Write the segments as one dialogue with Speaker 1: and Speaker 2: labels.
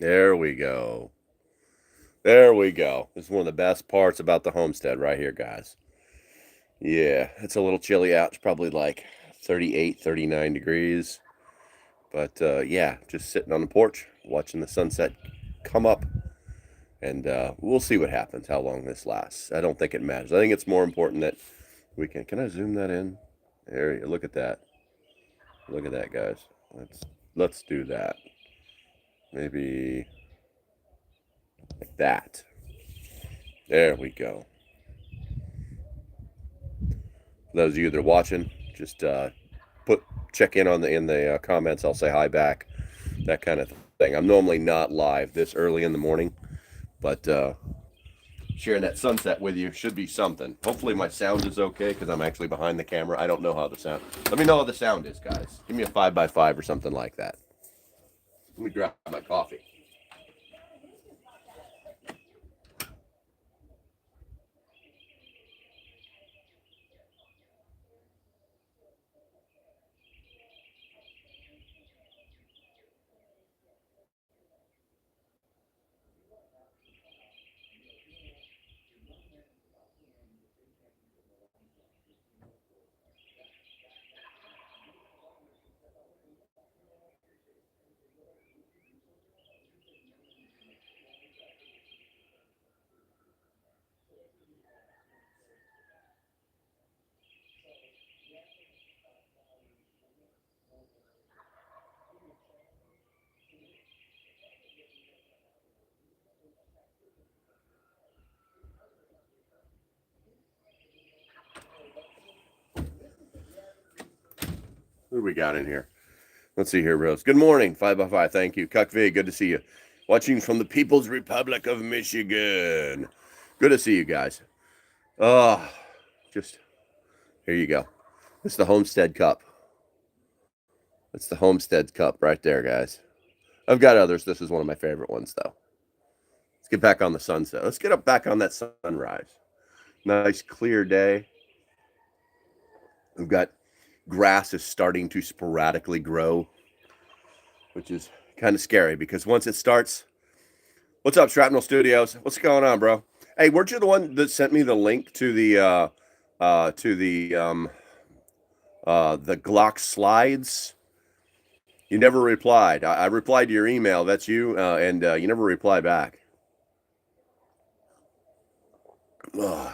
Speaker 1: There we go. There we go. This is one of the best parts about the homestead right here, guys. Yeah, it's a little chilly out. It's probably like 38, 39 degrees. But yeah, just sitting on the porch watching the sunset come up. And we'll see what happens, how long this lasts. I don't think it matters. I think it's more important that we can. Can I zoom that in? There you look at that. Look at that, guys. Let's do that. Maybe like that. There we go. Those of you that are watching, just put check in on the comments. I'll say hi back, that kind of thing. I'm normally not live this early in the morning, but sharing that sunset with you should be something. Hopefully my sound is okay because I'm actually behind the camera. I don't know how the sound. Let me know how the sound is, guys. Give me a 5x5 or something like that. Let me grab my coffee. Who do we got in here? Let's see here, Rose. Good morning, 5x5. Thank you. Cuck V, good to see you. Watching from the People's Republic of Michigan. Good to see you guys. Oh, just here you go. It's the Homestead Cup. It's the Homestead Cup right there, guys. I've got others. This is one of my favorite ones, though. Let's get back on the sunset. Let's get up back on that sunrise. Nice, clear day. We've got grass is starting to sporadically grow, which is kind of scary because once it starts. What's up, Shrapnel Studios? What's going on, bro? Hey, weren't you the one that sent me the link to the Glock slides? You never replied. I replied to your email. That's you, and you never replied back. Ugh.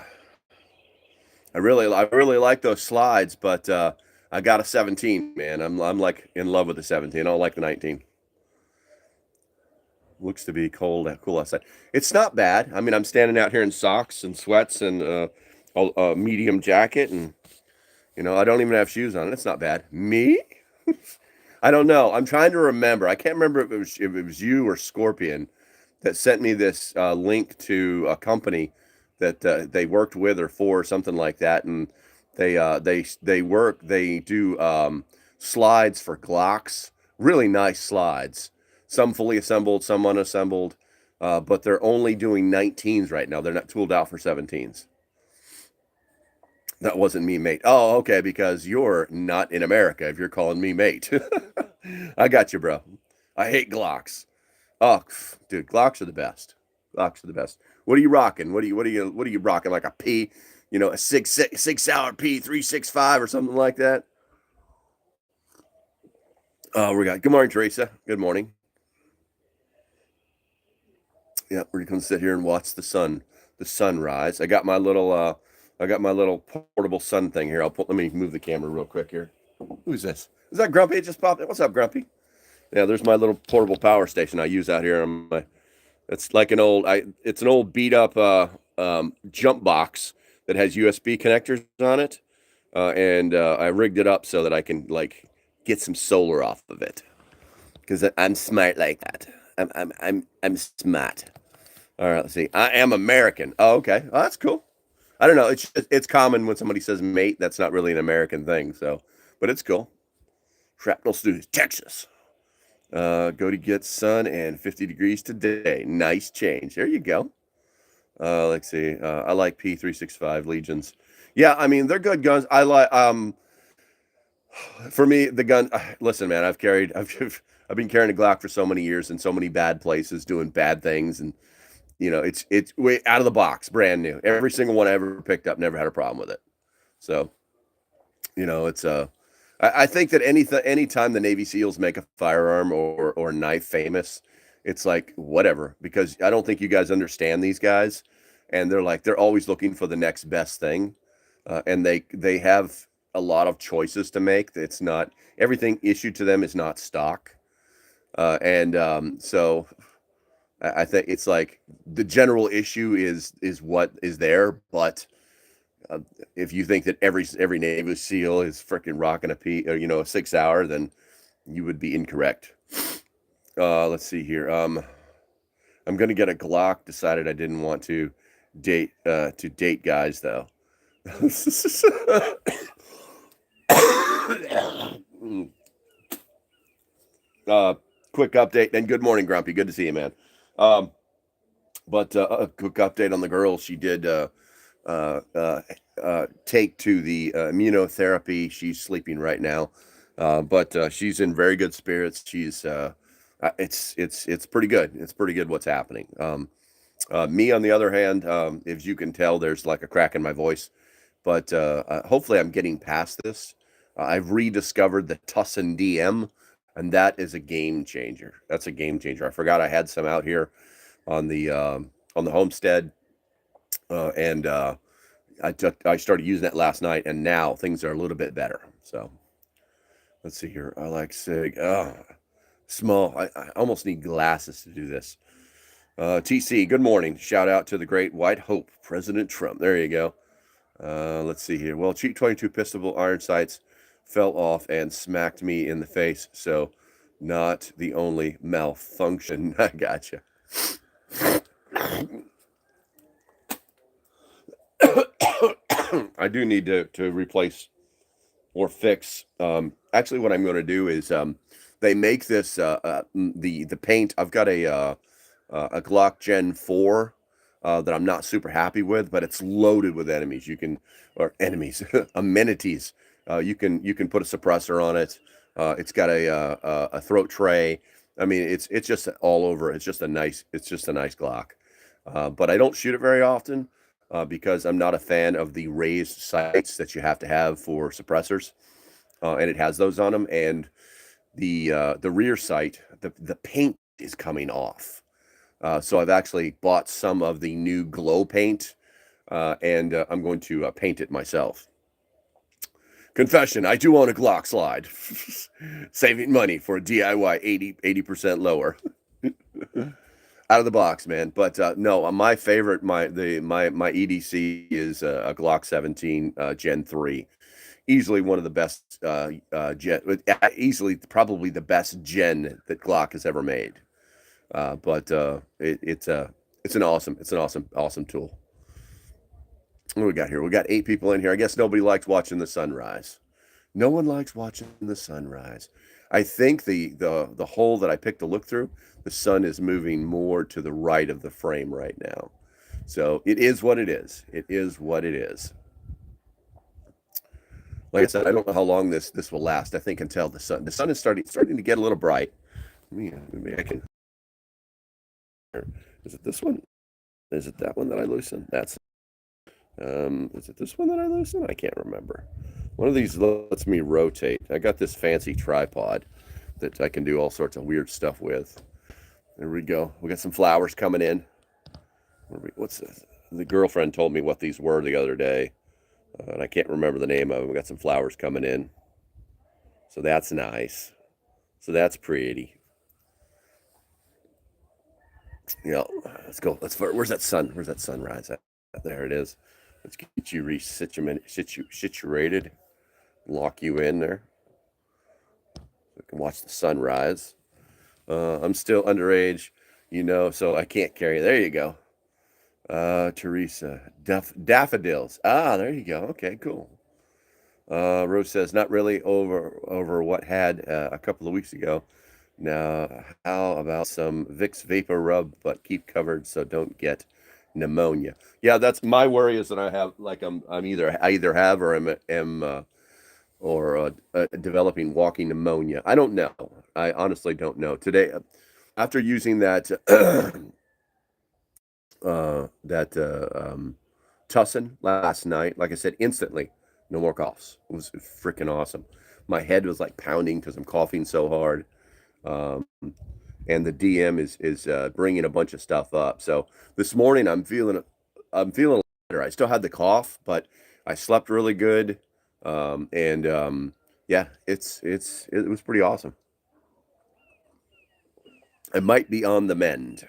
Speaker 1: I really like those slides, but I got a 17, man. I'm like in love with the 17. I don't like the 19. Looks to be cool outside. It's not bad. I mean, I'm standing out here in socks and sweats and a medium jacket, and I don't even have shoes on. It's not bad. Me? I don't know. I'm trying to remember. I can't remember if it was you or Scorpion that sent me this link to a company that they worked with or for, or something like that, and they do slides for Glocks. Really nice slides. Some fully assembled, some unassembled, but they're only doing 19s right now. They're not tooled out for 17s. That wasn't me, mate. Oh, okay, because you're not in America if you're calling me mate. I got you, bro. I hate Glocks. Oh, dude, Glocks are the best. Glocks are the best. What are you rocking? What are you rocking? Like a P, a six hour P 365 or something like that? Oh, we got good morning, Teresa. Good morning. Yeah, we're gonna sit here and watch the sunrise. I got my little portable sun thing here. Let me move the camera real quick here. Who's this? Is that Grumpy? It just popped in. What's up, Grumpy? Yeah, there's my little portable power station I use out here on my. It's like it's an old beat up jump box that has USB connectors on it, and I rigged it up so that I can get some solar off of it because I'm smart like that. I'm smart. All right, let's see. I am American. Oh, okay. Oh, that's cool. I don't know. It's common when somebody says mate. That's not really an American thing. So, but it's cool. Shrapnel Studios, Texas. Go to get sun and 50 degrees today. Nice change. There you go. Let's see. I like P365 Legions. Yeah, I mean they're good guns. I like for me the gun. Listen, man, I've I've been carrying a Glock for so many years in so many bad places, doing bad things, and it's way out of the box, brand new. Every single one I ever picked up, never had a problem with it. So it's I think that anytime the Navy SEALs make a firearm or knife famous, it's like whatever, because I don't think you guys understand these guys, and they're always looking for the next best thing, and they have a lot of choices to make. It's not everything issued to them is not stock, and so I think it's like the general issue is what is there, but uh, if you think that every Navy SEAL is freaking rocking a 6 hour, then you would be incorrect. Let's see here. I'm gonna get a Glock. Decided I didn't want to date guys though. Quick update and good morning, Grumpy. Good to see you, man. Um, but a quick update on the girl. She did uh, uh, take to the immunotherapy. She's sleeping right now, but she's in very good spirits. She's it's pretty good. It's pretty good what's happening. Me, on the other hand, as you can tell, there's like a crack in my voice, but hopefully I'm getting past this. I've rediscovered the Tussin DM, and that is a game changer. That's a game changer. I forgot I had some out here on the Homestead, and I started using it last night, and now things are a little bit better. So let's see here. I like Sig. Small. I almost need glasses to do this. TC, good morning. Shout out to the great White Hope, President Trump. There you go. Let's see here. Well, cheap 22 pistol iron sights fell off and smacked me in the face. So not the only malfunction. I gotcha. I do need to replace or fix. Actually, what I'm going to do is they make this the paint. I've got a Glock Gen 4 that I'm not super happy with, but it's loaded with enemies. Amenities. You can put a suppressor on it. It's got a throat tray. I mean, it's just all over. It's just a nice Glock. But I don't shoot it very often because I'm not a fan of the raised sights that you have to have for suppressors, and it has those on them. And the rear sight, the paint is coming off. So I've actually bought some of the new glow paint, and I'm going to paint it myself. Confession, I do own a Glock slide. Saving money for a DIY 80% lower. Out of the box, man. But no, my favorite, my EDC is a Glock 17 Gen 3. Easily one of the best easily probably the best gen that Glock has ever made. But it's an awesome tool. What do we got here? We got 8 people in here. I guess nobody likes watching the sunrise. No one likes watching the sunrise. I think the hole that I picked to look through, the sun is moving more to the right of the frame right now. So it is what it is. It is what it is. Like I said, I don't know how long this will last. I think until the sun is starting to get a little bright. Maybe I can. Is it this one? Is it that one that I loosened? That's is it this one that I loosened? I can't remember. One of these lets me rotate. I got this fancy tripod that I can do all sorts of weird stuff with. There we go. We got some flowers coming in. What's this? The girlfriend told me what these were the other day, and I can't remember the name of them. We got some flowers coming in. So that's nice. So that's pretty. Yeah, let's go. Where's that sun? Where's that sunrise at? There it is. Let's get you situated. Lock you in there. So I can watch the sunrise. I'm still underage, so I can't carry. There you go. Teresa, daffodils. There you go. Okay, cool. Rose says, not really over what had a couple of weeks ago. Now, how about some Vicks Vapor Rub, but keep covered so don't get pneumonia? Yeah, that's my worry, is that I have I either have or am developing walking pneumonia. I don't know. I honestly don't know. Today, after using that Tussin last night, like I said, instantly, no more coughs. It was freaking awesome. My head was like pounding because I'm coughing so hard. Um, and the DM is bringing a bunch of stuff up. So this morning I'm feeling better. I still had the cough, but I slept really good. And yeah, it was pretty awesome. I might be on the mend.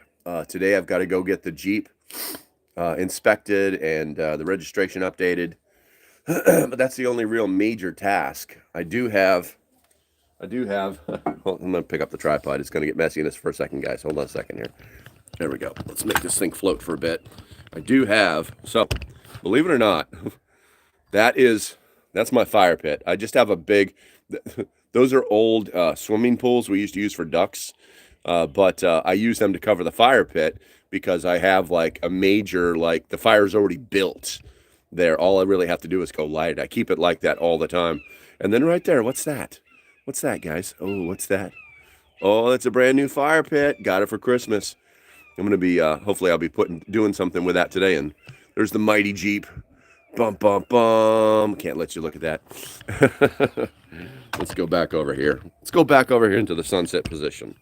Speaker 1: Today I've got to go get the Jeep inspected and the registration updated. But that's the only real major task. I do have. Well, I'm gonna pick up the tripod. It's gonna get messy in this for a second, guys. Hold on a second here. There we go. Let's make this thing float for a bit. I do have. So, believe it or not, that's my fire pit. I just have a big. Those are old swimming pools we used to use for ducks, but I use them to cover the fire pit because I have like a major like the fire's already built there. All I really have to do is go light it. I keep it like that all the time. And then right there, what's that? What's that, guys? Oh, what's that? Oh, it's a brand new fire pit. Got it for Christmas. I'm gonna be hopefully I'll be doing something with that today. And there's the mighty Jeep. Bum bum bum. Can't let you look at that. Let's go back over here. Let's go back over here into the sunset position.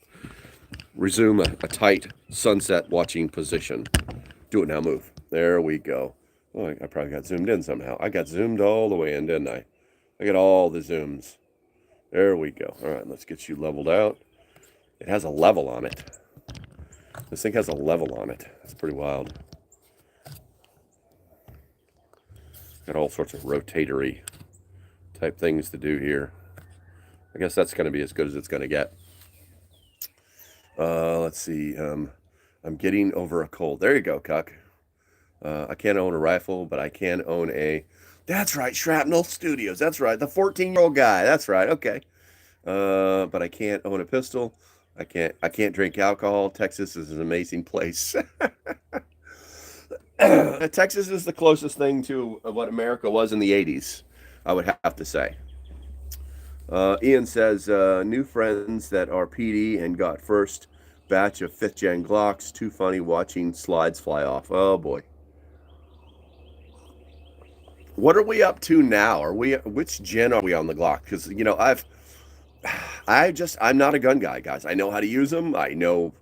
Speaker 1: Resume a tight sunset watching position. Do it now. Move. There we go. Oh, I probably got zoomed in somehow. I got zoomed all the way in, didn't I? I got all the zooms. There we go. All right, let's get you leveled out. It has a level on it. This thing has a level on it. That's pretty wild. Got all sorts of rotatory type things to do here. I guess that's going to be as good as it's going to get. Let's see. I'm getting over a cold. There you go, Cuck. I can't own a rifle, but I can own a... That's right, Shrapnel Studios. That's right, the 14-year-old guy. That's right, okay. But I can't own a pistol. I can't drink alcohol. Texas is an amazing place. Texas is the closest thing to what America was in the 80s, I would have to say. Ian says, new friends that are PD and got first batch of 5th gen Glocks. Too funny watching slides fly off. Oh boy. What are we up to now? Which gen are we on the Glock? Because, I'm not a gun guy, guys. I know how to use them. I know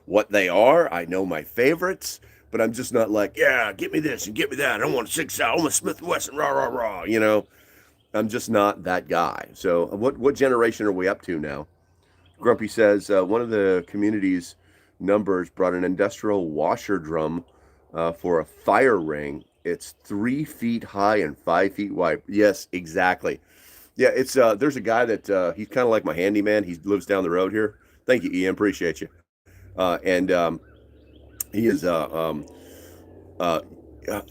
Speaker 1: what they are. I know my favorites, but I'm just not like, yeah, get me this and get me that. I don't want a 6 out. I want a Smith & Wesson, rah, rah, rah, I'm just not that guy. So what generation are we up to now? Grumpy says, one of the community's numbers brought an industrial washer drum for a fire ring. It's 3 feet high and 5 feet wide. Yes, exactly. Yeah, it's there's a guy that he's kind of like my handyman. He lives down the road here. Thank you, Ian. Appreciate you. And he is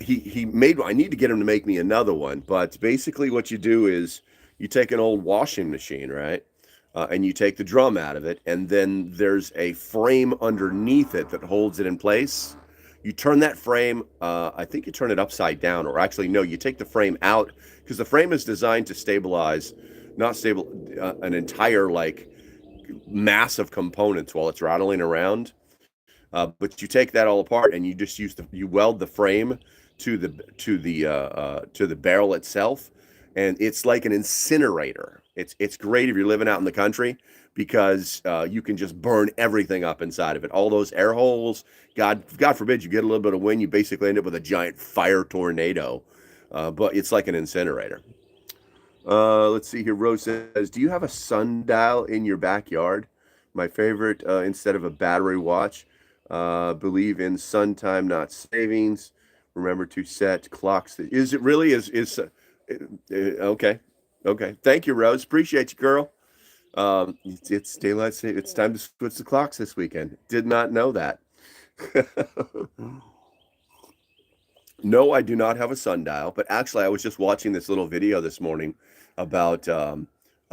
Speaker 1: he made one. I need to get him to make me another one. But basically, what you do is you take an old washing machine, right? And you take the drum out of it, and then there's a frame underneath it that holds it in place. You turn that frame, I think you turn it upside down, or actually, no, you take the frame out because the frame is designed to stabilize, not stable, an entire like mass of components while it's rattling around. But you take that all apart and you just you weld the frame to the barrel itself, and it's like an incinerator. It's great if you're living out in the country because you can just burn everything up inside of it. All those air holes. God forbid you get a little bit of wind, you basically end up with a giant fire tornado. But it's like an incinerator. Let's see here. Rose says, do you have a sundial in your backyard? My favorite, instead of a battery watch. Believe in sun time, not savings. Remember to set clocks. Is it really okay? Okay. Thank you, Rose. Appreciate you, girl. It's daylight. It's time to switch the clocks this weekend. Did not know that. No, I do not have a sundial, but actually, I was just watching this little video this morning about a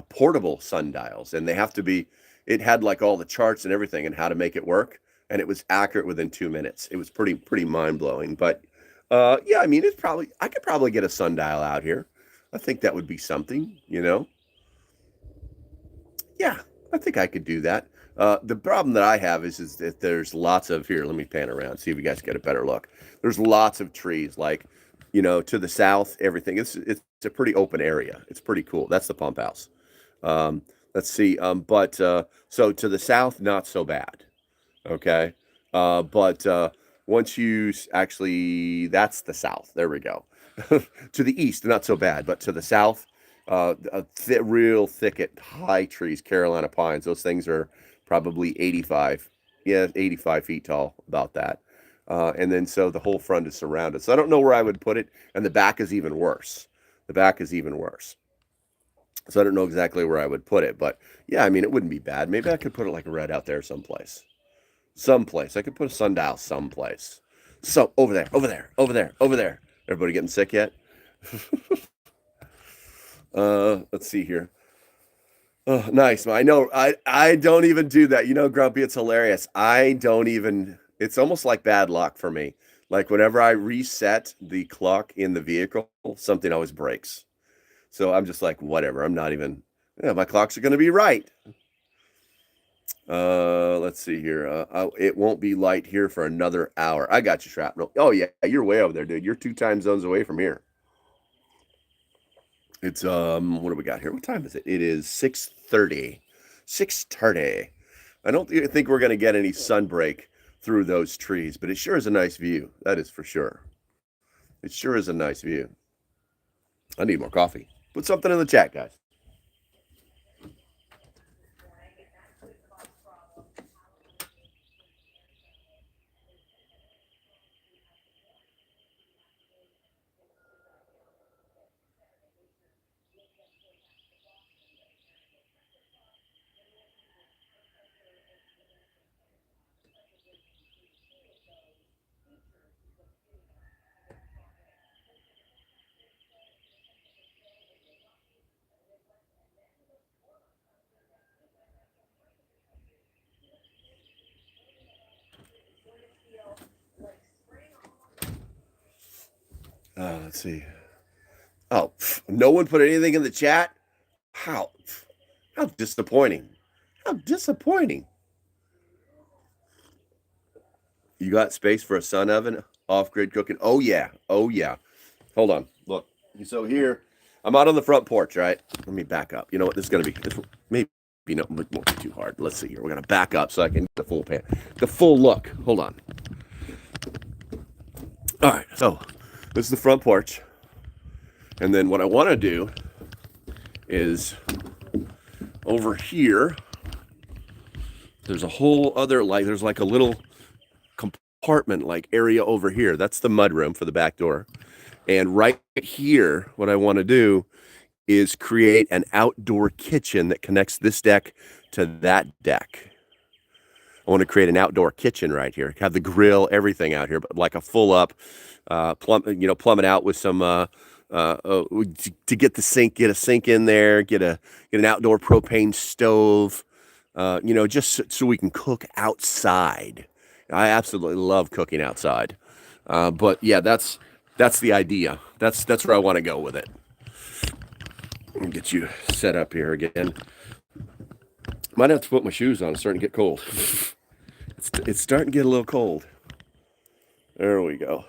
Speaker 1: portable sundials, and they have to be. It had like all the charts and everything and how to make it work, and it was accurate within 2 minutes. It was pretty mind blowing. But yeah, I mean, I could probably get a sundial out here. I think that would be something, you know? Yeah, I think I could do that. The problem that I have is that there's lots of here. Let me pan around, see if you guys get a better look. There's lots of trees, like to the south, everything. It's a pretty open area. It's pretty cool. That's the pump house. Um, let's see. But so to the south, not so bad. Okay. But once actually, that's the south. There we go. To the east, not so bad, but to the south, real thicket, high trees, Carolina pines. Those things are probably 85, yeah, 85 feet tall, about that. And then so the whole front is surrounded. So I don't know where I would put it, and the back is even worse. The back is even worse. So I don't know exactly where I would put it, but yeah, I mean, it wouldn't be bad. Maybe I could put it like right out there someplace. Someplace. I could put a sundial someplace. So over there, over there, over there, over there. Everybody getting sick yet? Let's see here. Oh, nice. I know I don't even do that. Grumpy, it's hilarious. I don't even it's almost like bad luck for me. Like whenever I reset the clock in the vehicle, something always breaks. So I'm just like, whatever. I'm not even my clocks are gonna be right. Let's see here. It won't be light here for another hour. I got you, Shrapnel. Oh yeah, you're way over there, dude. You're 2 time zones away from here. It's what do we got here? What time is it? It is 6:30. 6:30. I don't think we're gonna get any sun break through those trees, but it sure is a nice view. That is for sure. It sure is a nice view. I need more coffee. Put something in the chat, guys. Let's see. Oh, no one put anything in the chat? How? How disappointing. How disappointing. You got space for a sun oven, off-grid cooking? Oh, yeah. Oh, yeah. Hold on. Look. So here, I'm out on the front porch, right? Let me back up. You know what? This is going to be, maybe, it won't be too hard. Let's see here. We're going to back up so I can get the full look. Hold on. All right. So this is the front porch. And then what I want to do is over here, there's a whole other, there's like a little compartment area over here. That's the mud room for the back door. And right here, what I want to do is create an outdoor kitchen that connects this deck to that deck. I want to create an outdoor kitchen right here. Have the grill, everything out here, but like a full up, plumb it out with some to get the sink, get a sink in there, get an outdoor propane stove, just so we can cook outside. I absolutely love cooking outside. But yeah, that's the idea. That's where I want to go with it. Let me get you set up here again. Might have to put my shoes on. It's starting to get cold. It's starting to get a little cold. There we go.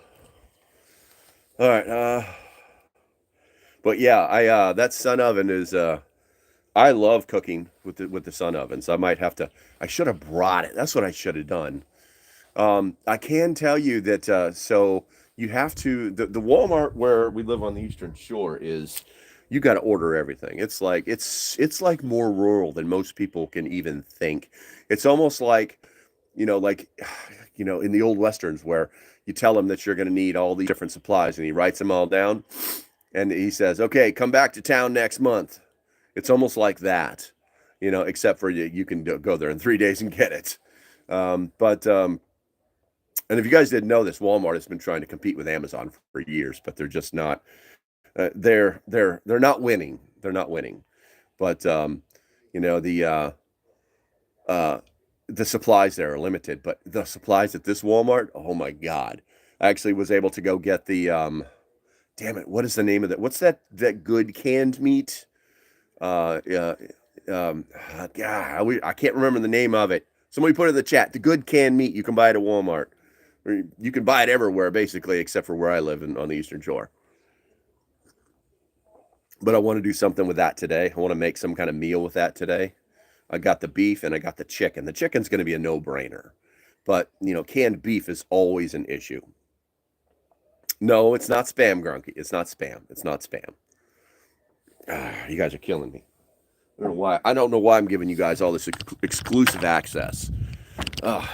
Speaker 1: All right. But yeah, that sun oven is. I love cooking with the sun oven, so I might have to. I should have brought it. That's what I should have done. I can tell you that. So you have to. The Walmart where we live on the Eastern Shore is. You got to order everything. It's like more rural than most people can even think. It's almost like, in the old Westerns where you tell him that you're going to need all these different supplies and he writes them all down and he says, okay, come back to town next month. It's almost like that, except for you can go there in 3 days and get it. And if you guys didn't know this, Walmart has been trying to compete with Amazon for years, but they're just not. They're not winning. They're not winning, but the supplies there are limited. But the supplies at this Walmart, oh my God! I actually was able to go get the damn it, what is the name of that? What's that good canned meat? Yeah, I can't remember the name of it. Somebody put it in the chat. The good canned meat, you can buy it at Walmart. Or you can buy it everywhere, basically, except for where I live on the Eastern Shore. But I want to do something with that today. I want to make some kind of meal with that today. I got the beef and I got the chicken. The chicken's going to be a no-brainer. But, canned beef is always an issue. No, it's not spam, Grunky. It's not spam. It's not spam. You guys are killing me. I don't know why. I don't know why I'm giving you guys all this exclusive access.
Speaker 2: And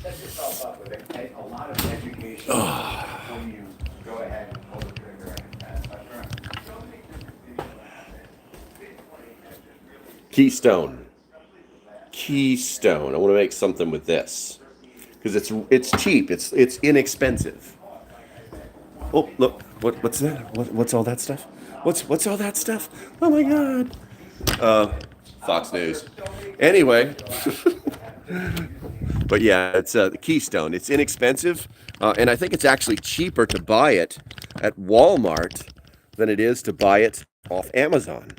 Speaker 2: set yourself up with a lot of education before you go ahead and pull the trigger.
Speaker 1: Keystone. I want to make something with this because it's cheap. It's inexpensive. Oh, look! What's that? What's all that stuff? What's all that stuff? Oh my God! Fox News. Anyway, but yeah, it's the Keystone. It's inexpensive, and I think it's actually cheaper to buy it at Walmart than it is to buy it off Amazon.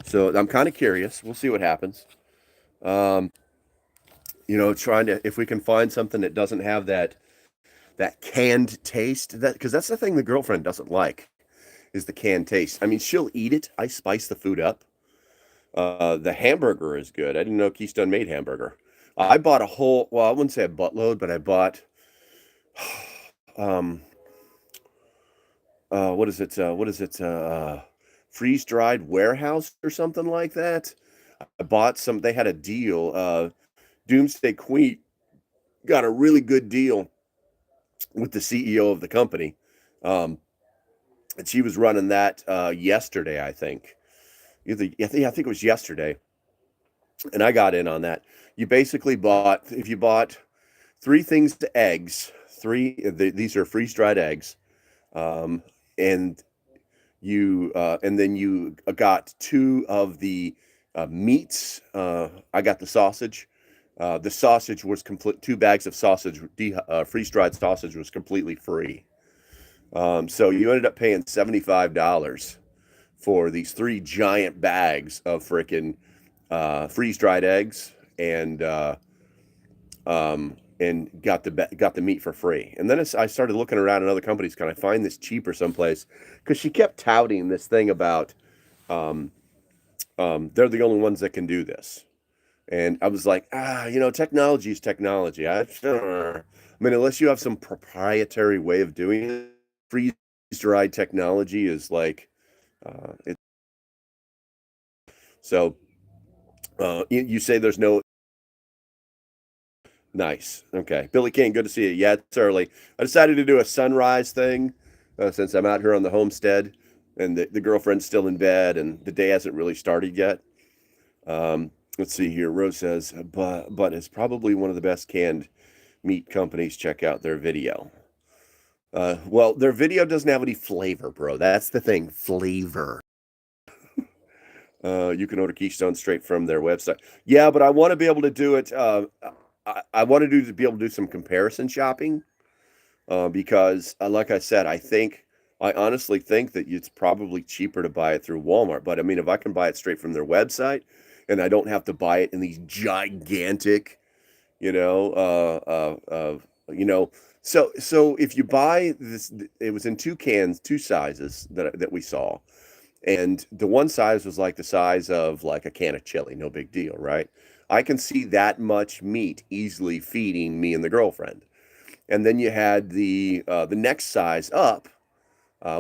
Speaker 1: So I'm kind of curious. We'll see what happens. Trying to, if we can find something that doesn't have that canned taste, because that's the thing the girlfriend doesn't like, is the canned taste. I mean, she'll eat it. I spice the food up. The hamburger is good. I didn't know Keystone made hamburger. I bought a whole, well, I wouldn't say a buttload, but I bought, what is it? Freeze-dried warehouse or something like that. I bought some, they had a deal. Doomsday Queen got a really good deal with the CEO of the company. And she was running that yesterday, I think. I think it was yesterday. And I got in on that. You basically if you bought 3 things to eggs, these are freeze-dried eggs, and then you got 2 of the meats. I got the sausage. The sausage was complete. 2 bags of sausage, freeze-dried sausage, was completely free. So you ended up paying $75 for these 3 giant bags of freaking freeze-dried eggs, and got the meat for free. And then I started looking around at other companies. Can I find this cheaper someplace? Because she kept touting this thing about they're the only ones that can do this. And I was like, technology is technology. I mean, unless you have some proprietary way of doing it, freeze-dried technology is like, it. So you say there's no. Nice. Okay. Billy King, good to see you. Yeah, it's early. I decided to do a sunrise thing since I'm out here on the homestead and the girlfriend's still in bed and the day hasn't really started yet. Let's see here. Rose says, but it's probably one of the best canned meat companies. Check out their video. Well, their video doesn't have any flavor, bro. That's the thing. Flavor. You can order Keystone straight from their website. Yeah, but I want to be able to do it. I want to be able to do some comparison shopping because, like I said, I honestly think that it's probably cheaper to buy it through Walmart. But I mean, if I can buy it straight from their website and I don't have to buy it in these gigantic, so if you buy this, it was in 2 cans, 2 sizes that we saw. And the one size was like the size of like a can of chili, no big deal, right? I can see that much meat easily feeding me and the girlfriend. And then you had the next size up,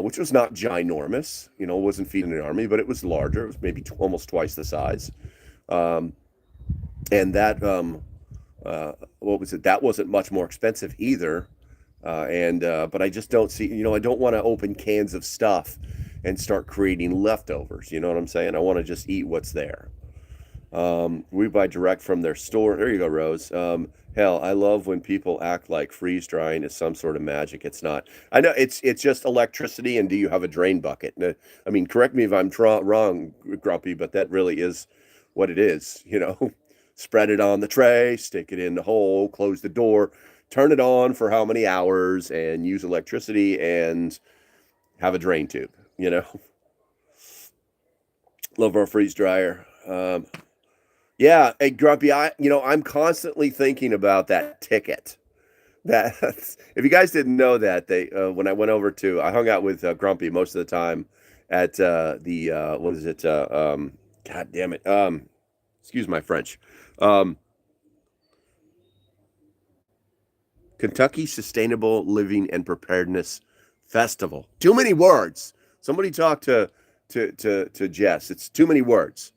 Speaker 1: which was not ginormous, wasn't feeding an army, but it was larger. It was maybe almost twice the size. And that, what was it? That wasn't much more expensive either. But I just don't see, I don't want to open cans of stuff and start creating leftovers. You know what I'm saying? I want to just eat what's there. We buy direct from their store. There you go, Rose. Hell, I love when people act like freeze drying is some sort of magic. It's not. I know it's just electricity. And do you have a drain bucket? I mean, correct me if I'm wrong, Grumpy, but that really is what it is. Spread it on the tray, stick it in the hole, close the door, turn it on for how many hours and use electricity and have a drain tube, you know. Love our freeze dryer. Yeah, hey Grumpy, I'm constantly thinking about that ticket. That if you guys didn't know that, they when I went over to, I hung out with Grumpy most of the time at the what is it? God damn it. Excuse my French. Um, Kentucky Sustainable Living and Preparedness Festival. Too many words. Somebody talk to Jess. It's too many words.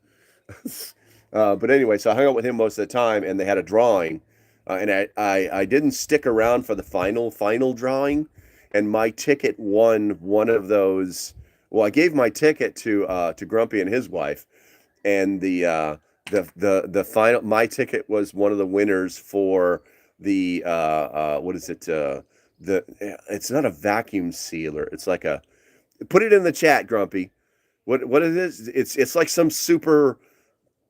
Speaker 1: But anyway, so I hung out with him most of the time, and they had a drawing, and I didn't stick around for the final drawing, and my ticket won one of those. Well, I gave my ticket to Grumpy and his wife, and the final, my ticket was one of the winners for the what is it? The It's not a vacuum sealer. It's like a, put it in the chat, Grumpy. What it is? It's like some super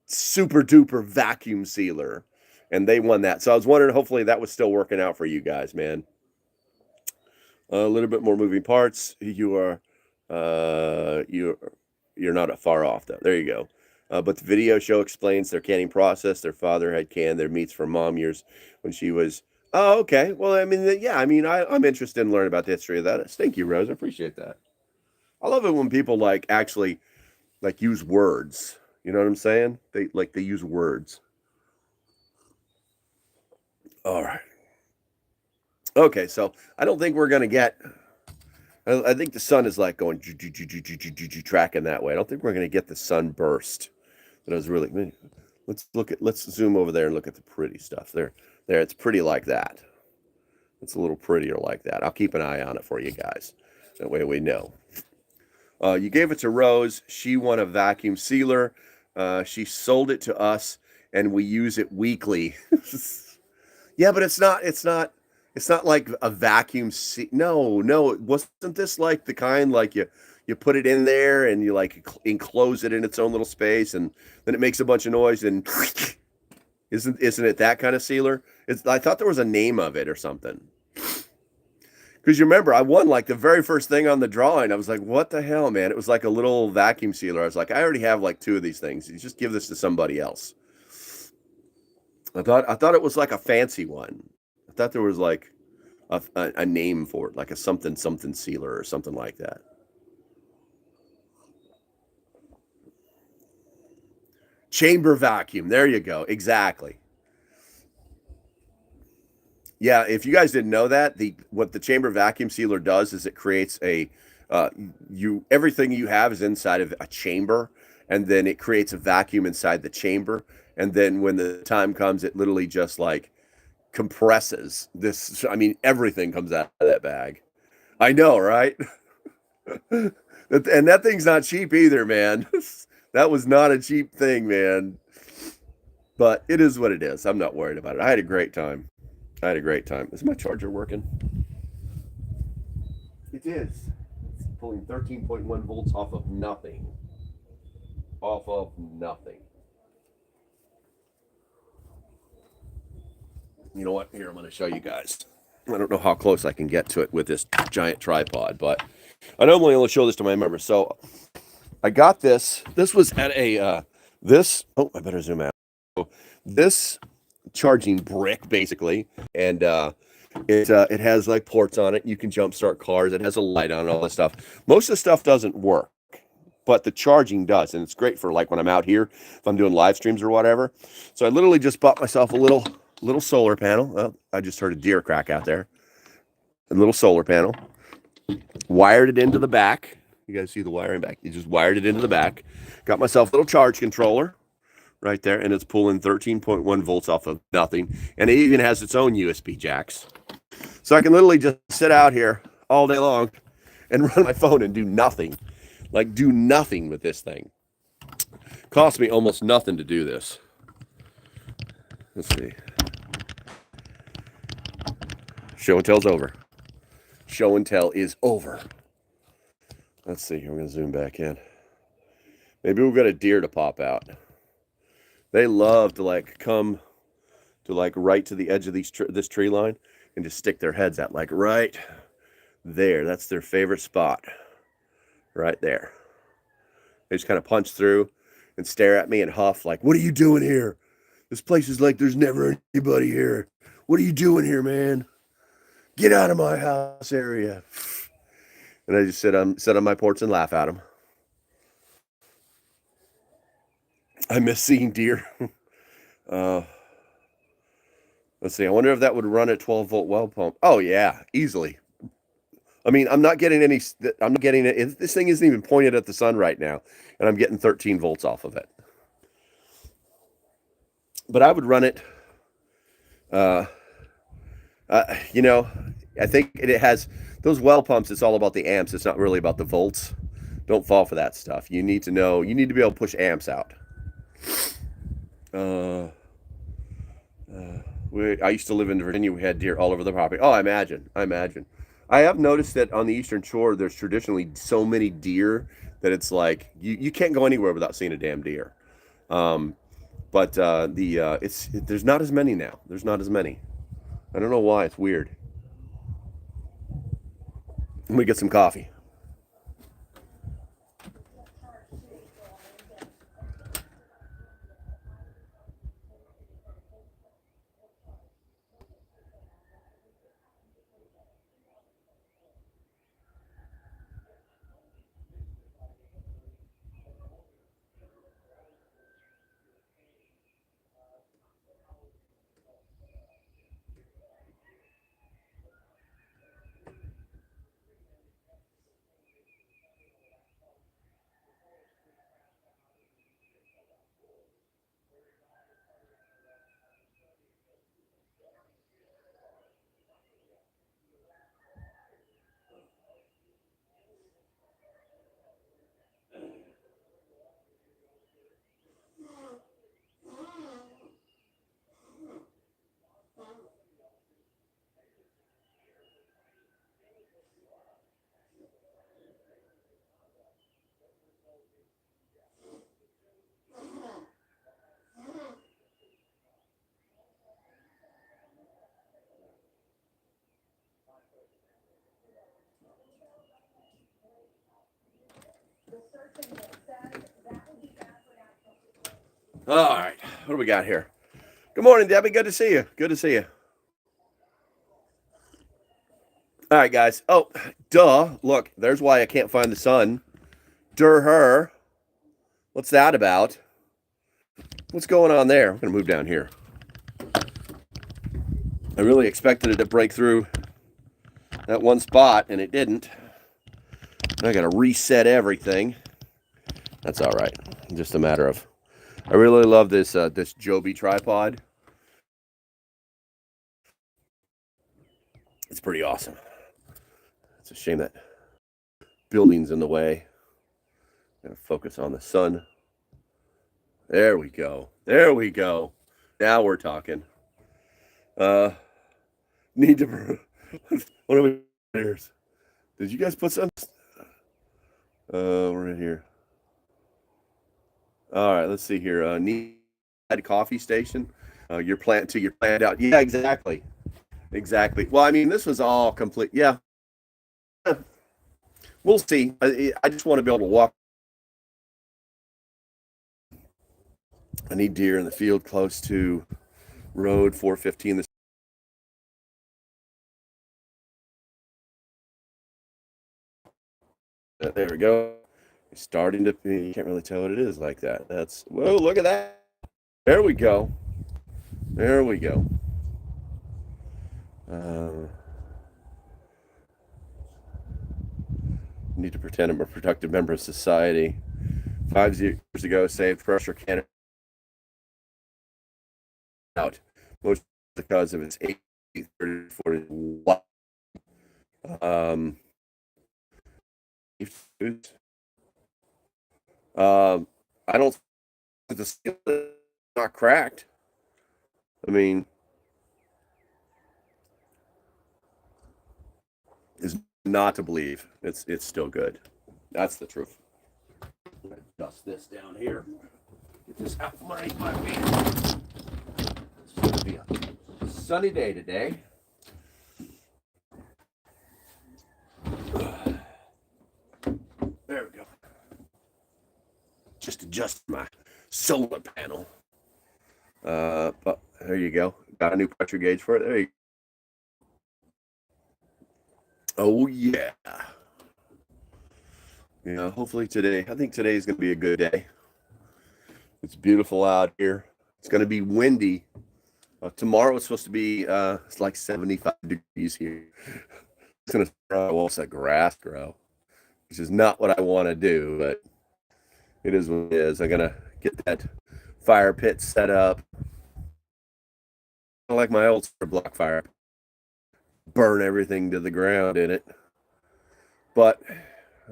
Speaker 1: duper vacuum sealer, and they won that. So I was wondering, hopefully that was still working out for you guys, man. A little bit more moving parts. You're not far off though. There you go. But the video show explains their canning process. Their father had canned their meats for mom years when she was. Oh, okay. Well, I mean, yeah. I mean, I'm interested in learning about the history of that. Thank you, Rose. I appreciate that. I love it when people like actually like use words. You know what I'm saying? They use words. All right. Okay, so I don't think we're gonna get. I think the sun is like going tracking that way. I don't think we're gonna get the sunburst. That was really. Let's zoom over there and look at the pretty stuff. There. It's pretty like that. It's a little prettier like that. I'll keep an eye on it for you guys. That way we know. You gave it to Rose. She won a vacuum sealer. She sold it to us, and we use it weekly. Yeah, but it's not like a vacuum No, wasn't this like the kind like you put it in there and you like enclose it in its own little space, and then it makes a bunch of noise and isn't it that kind of sealer? I thought there was a name of it or something. Because you remember, I won like the very first thing on the drawing. I was like, what the hell, man? It was like a little vacuum sealer. I was like, I already have like 2 of these things. You just give this to somebody else. I thought it was like a fancy one. I thought there was like a name for it, like a something sealer or something like that. Chamber vacuum. There you go. Exactly. Yeah, if you guys didn't know that, what the chamber vacuum sealer does is it creates everything you have is inside of a chamber, and then it creates a vacuum inside the chamber, and then when the time comes, it literally just like compresses this. I mean, everything comes out of that bag. I know, right? And that thing's not cheap either, man. That was not a cheap thing, man. But it is what it is. I'm not worried about it. I had a great time. Is my charger working? It is. It's pulling 13.1 volts off of nothing. You know what? Here, I'm going to show you guys. I don't know how close I can get to it with this giant tripod, but I normally only show this to my members. So I got this. This was at a, I better zoom out. This charging brick basically, and it has like ports on it. You can jumpstart cars. It has a light on it, all this stuff. Most of the stuff doesn't work, but the charging does, and it's great for like when I'm out here, if I'm doing live streams or whatever. So I literally just bought myself a little solar panel. Oh, I just heard a deer crack out there. A little solar panel. Wired it into the back. You guys see the wiring back? You just wired it into the back. Got myself a little charge controller right there, and it's pulling 13.1 volts off of nothing, and it even has its own USB jacks, so I can literally just sit out here all day long and run my phone and do nothing with this thing. Cost me almost nothing to do this. Let's see. Show and tell's over. Show and tell is over. Let's see here. I'm gonna zoom back in. Maybe we'll get a deer to pop out. They love to like come to like right to the edge of this tree line and just stick their heads out like right there. That's their favorite spot, right there. They just kind of punch through and stare at me and huff like, "What are you doing here? This place is like there's never anybody here. What are you doing here, man? Get out of my house area." And I just sit on my porch and laugh at them. I miss seeing deer. Let's see. I wonder if that would run a 12-volt well pump. Oh yeah, easily. I mean, I'm not getting any. I'm not getting it. This thing isn't even pointed at the sun right now, and I'm getting 13 volts off of it. But I would run it. You know, I think it has those well pumps. It's all about the amps. It's not really about the volts. Don't fall for that stuff. You need to know. You need to be able to push amps out. I used to live in Virginia. We had deer all over the property. Oh, I imagine. I have noticed that on the Eastern Shore, there's traditionally so many deer that it's like you can't go anywhere without seeing a damn deer. But there's not as many now. There's not as many. I don't know why. It's weird. Let me get some coffee. All right, what do we got here? Good morning, Debbie. Good to see you. Good to see you. All right, guys. Oh, duh. Look, there's why I can't find the sun. Her. What's that about? What's going on there? I'm going to move down here. I really expected it to break through that one spot, and it didn't. I got to reset everything. That's all right. Just a matter of... I really love this this Joby tripod. It's pretty awesome. It's a shame that building's in the way. Gotta focus on the sun. There we go. There we go. Now we're talking. Need to... What are we here? Did you guys put some... we're in here. All right, let's see here. Need a coffee station. You're planned out. Yeah, exactly. Well, I mean, this was all complete. Yeah. We'll see. I just want to be able to walk. I need deer in the field close to Road 415. There we go. It's starting to be, you can't really tell what it is like that. That's, whoa, look at that. There we go. There we go. Need to pretend I'm a productive member of society. 5 years ago, saved pressure can out. Most because of its 80, 30, 40 watt. I don't think the steel is not cracked. I mean, is not to believe. It's still good. That's the truth. I'm gonna dust this down here. Get this out from underneath my feet. It's going to be a sunny day today. just adjust my solar panel. But there you go. Got a new pressure gauge for it. There you go. Oh yeah. Hopefully today, I think today is going to be a good day. It's beautiful out here. It's going to be windy. Tomorrow it's supposed to be, it's like 75 degrees here. It's going to watch that grass grow, which is not what I want to do, but it is what it is. I'm going to get that fire pit set up. I like my old block fire. Burn everything to the ground in it. But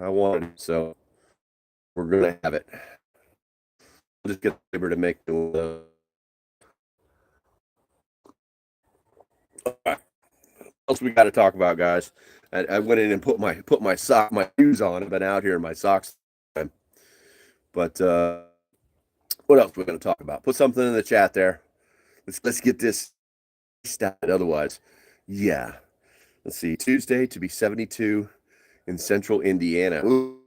Speaker 1: I want it, so we're going to have it. We'll just get labor to make the what else we got to talk about, guys? I went in and put my shoes on. I've been out here in my socks. But what else are we going to talk about? Put something in the chat there. Let's get this started. Otherwise, yeah. Let's see. Tuesday to be 72 in central Indiana. Ooh.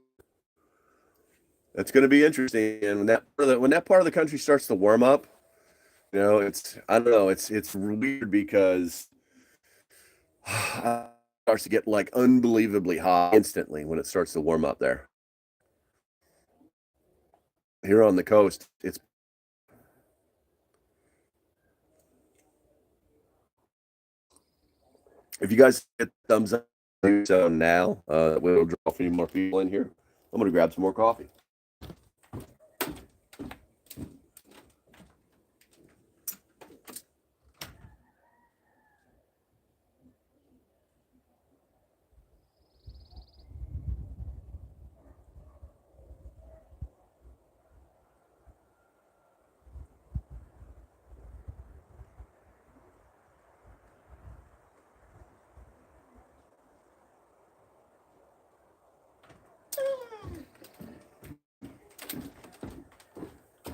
Speaker 1: That's going to be interesting. And when that part of the country starts to warm up, I don't know. It's weird because it starts to get like unbelievably hot instantly when it starts to warm up there. Here on the coast, it's if you guys hit thumbs up so now, we'll draw a few more people in here. I'm gonna grab some more coffee.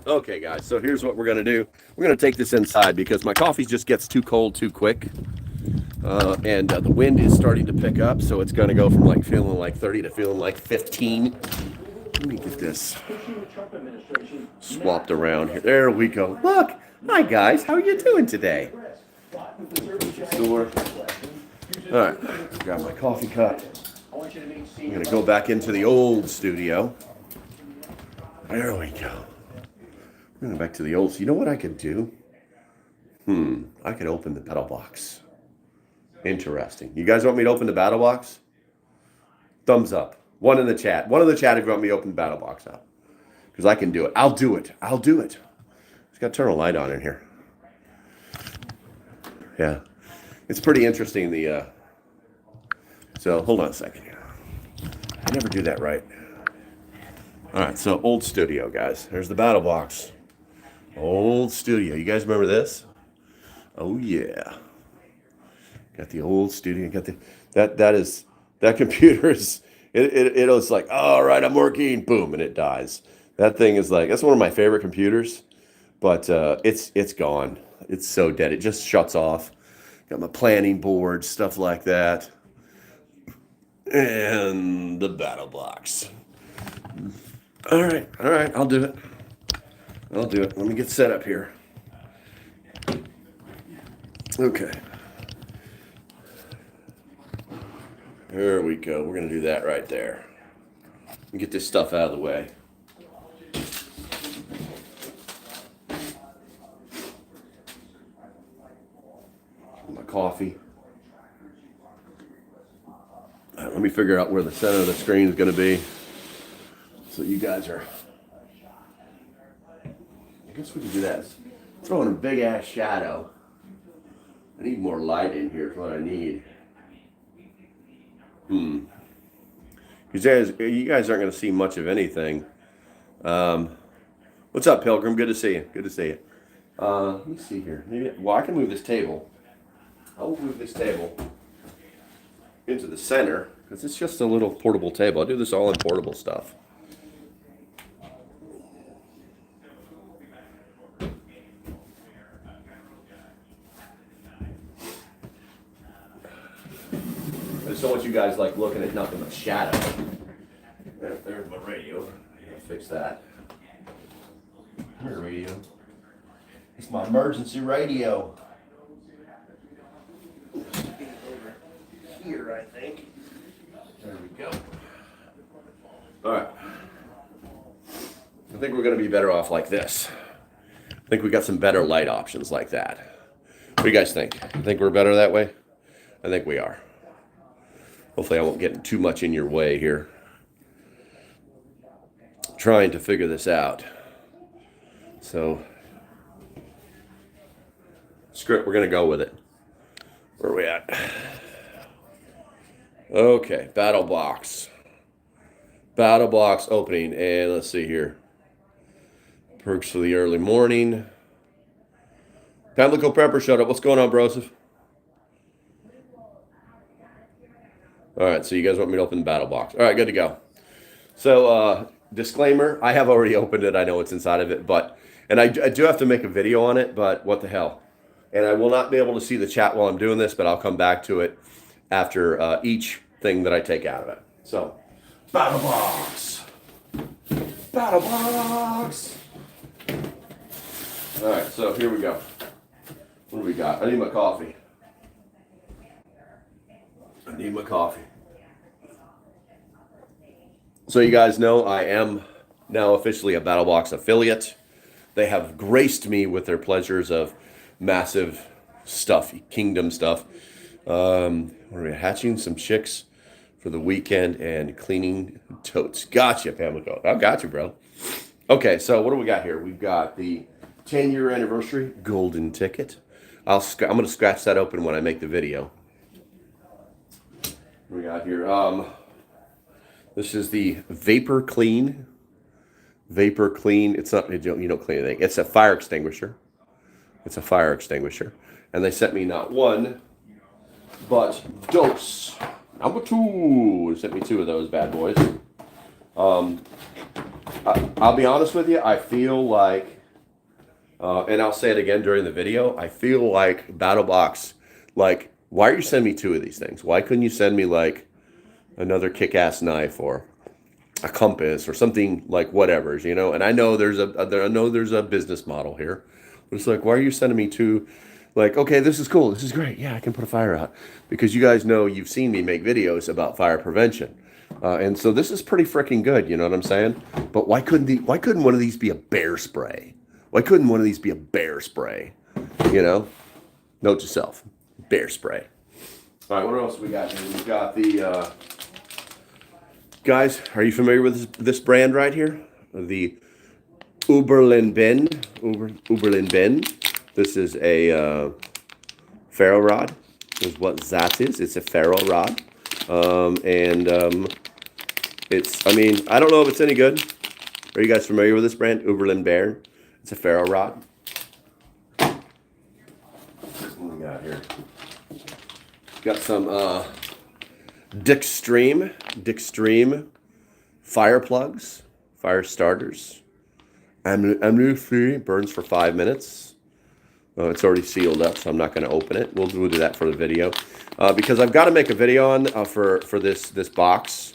Speaker 1: Okay, guys, so here's what we're going to do. We're going to take this inside because my coffee just gets too cold too quick. And the wind is starting to pick up, so it's going to go from like feeling like 30 to feeling like 15. Let me get this swapped around here. There we go. Look. Hi, guys. How are you doing today? All right. Grab my coffee cup. I'm going to go back into the old studio. There we go. I'm going back to the old. So you know what I could do? I could open the Battlebox. Interesting. You guys want me to open the Battlebox? Thumbs up. One in the chat. One in the chat if you want me to open the Battlebox up. Because I can do it. I'll do it. I'll do it. Just got to turn a light on in here. Yeah. It's pretty interesting. So hold on a second here. I never do that right. All right. So old studio, guys. There's the Battlebox. Old studio. You guys remember this? Oh yeah. Got the old studio. Got the that computer is it was like, all right, I'm working, boom, and it dies. That thing is like, that's one of my favorite computers, but it's gone. It's so dead. It just shuts off. Got my planning board, stuff like that. And the Battlebox. All right, I'll do it. Let me get set up here. Okay. There we go. We're going to do that right there. Get this stuff out of the way. My coffee. All right, let me figure out where the center of the screen is going to be. So you guys are... I guess we can do that. Throw in a big ass shadow. I need more light in here is what I need. Because you guys aren't going to see much of anything. What's up, Pilgrim? Good to see you. Good to see you. Let me see here. I can move this table. I'll move this table into the center because it's just a little portable table. I do this all in portable stuff. I just don't want you guys like looking at nothing but shadow. There's my radio. I'll fix that. emergency radio. Over here, I think. There we go. All right. I think we're going to be better off like this. I think we got some better light options like that. What do you guys think? I think we're better that way? I think we are. Hopefully I won't get too much in your way here. Trying to figure this out. So, script, we're going to go with it. Where are we at? Okay, Battlebox. Battlebox opening, and let's see here. Perks for the early morning. LocalPrepper showed up. What's going on, Broseph? All right, so you guys want me to open the Battlebox. All right, good to go. So, disclaimer, I have already opened it. I know what's inside of it, and I do have to make a video on it, but what the hell. And I will not be able to see the chat while I'm doing this, but I'll come back to it after each thing that I take out of it. So, Battlebox. Battlebox. All right, so here we go. What do we got? I need my coffee. I need my coffee. So you guys know I am now officially a Battlebox affiliate. They have graced me with their pleasures of massive stuff, kingdom stuff. We're hatching some chicks for the weekend and cleaning totes. Gotcha, Pamela. I got you, bro. Okay, so what do we got here? We've got the 10-year anniversary golden ticket. I'm going to scratch that open when I make the video. What we got here? This is the Vapor Clean. Vapor Clean. It's not, you don't clean anything. It's a fire extinguisher. It's a fire extinguisher. And they sent me not one, but dose. Number 2. They sent me 2 of those bad boys. I'll be honest with you. I feel like, and I'll say it again during the video, I feel like Battlebox, like, why are you sending me 2 of these things? Why couldn't you send me, like, another kick-ass knife or a compass or something like whatever, you know? And I know there's a business model here. But it's like, why are you sending me 2? Like, okay, this is cool. This is great. Yeah, I can put a fire out. Because you guys know, you've seen me make videos about fire prevention. And so this is pretty freaking good, you know what I'm saying? But why couldn't one of these be a bear spray? Why couldn't one of these be a bear spray? You know? Note to self. Bear spray. All right, what else we got here? We've got the... guys, are you familiar with this brand right here? The Uberlin Ben. This is a ferro rod, is what that is. It's a ferro rod. It's, I mean, I don't know if it's any good. Are you guys familiar with this brand? Uberlin Ben. It's a ferro rod. What do we got here? Got some Dickstream fire plugs, fire starters. Ammo free, burns for 5 minutes. It's already sealed up, so I'm not going to open it. We'll do that for the video because I've got to make a video on for this box.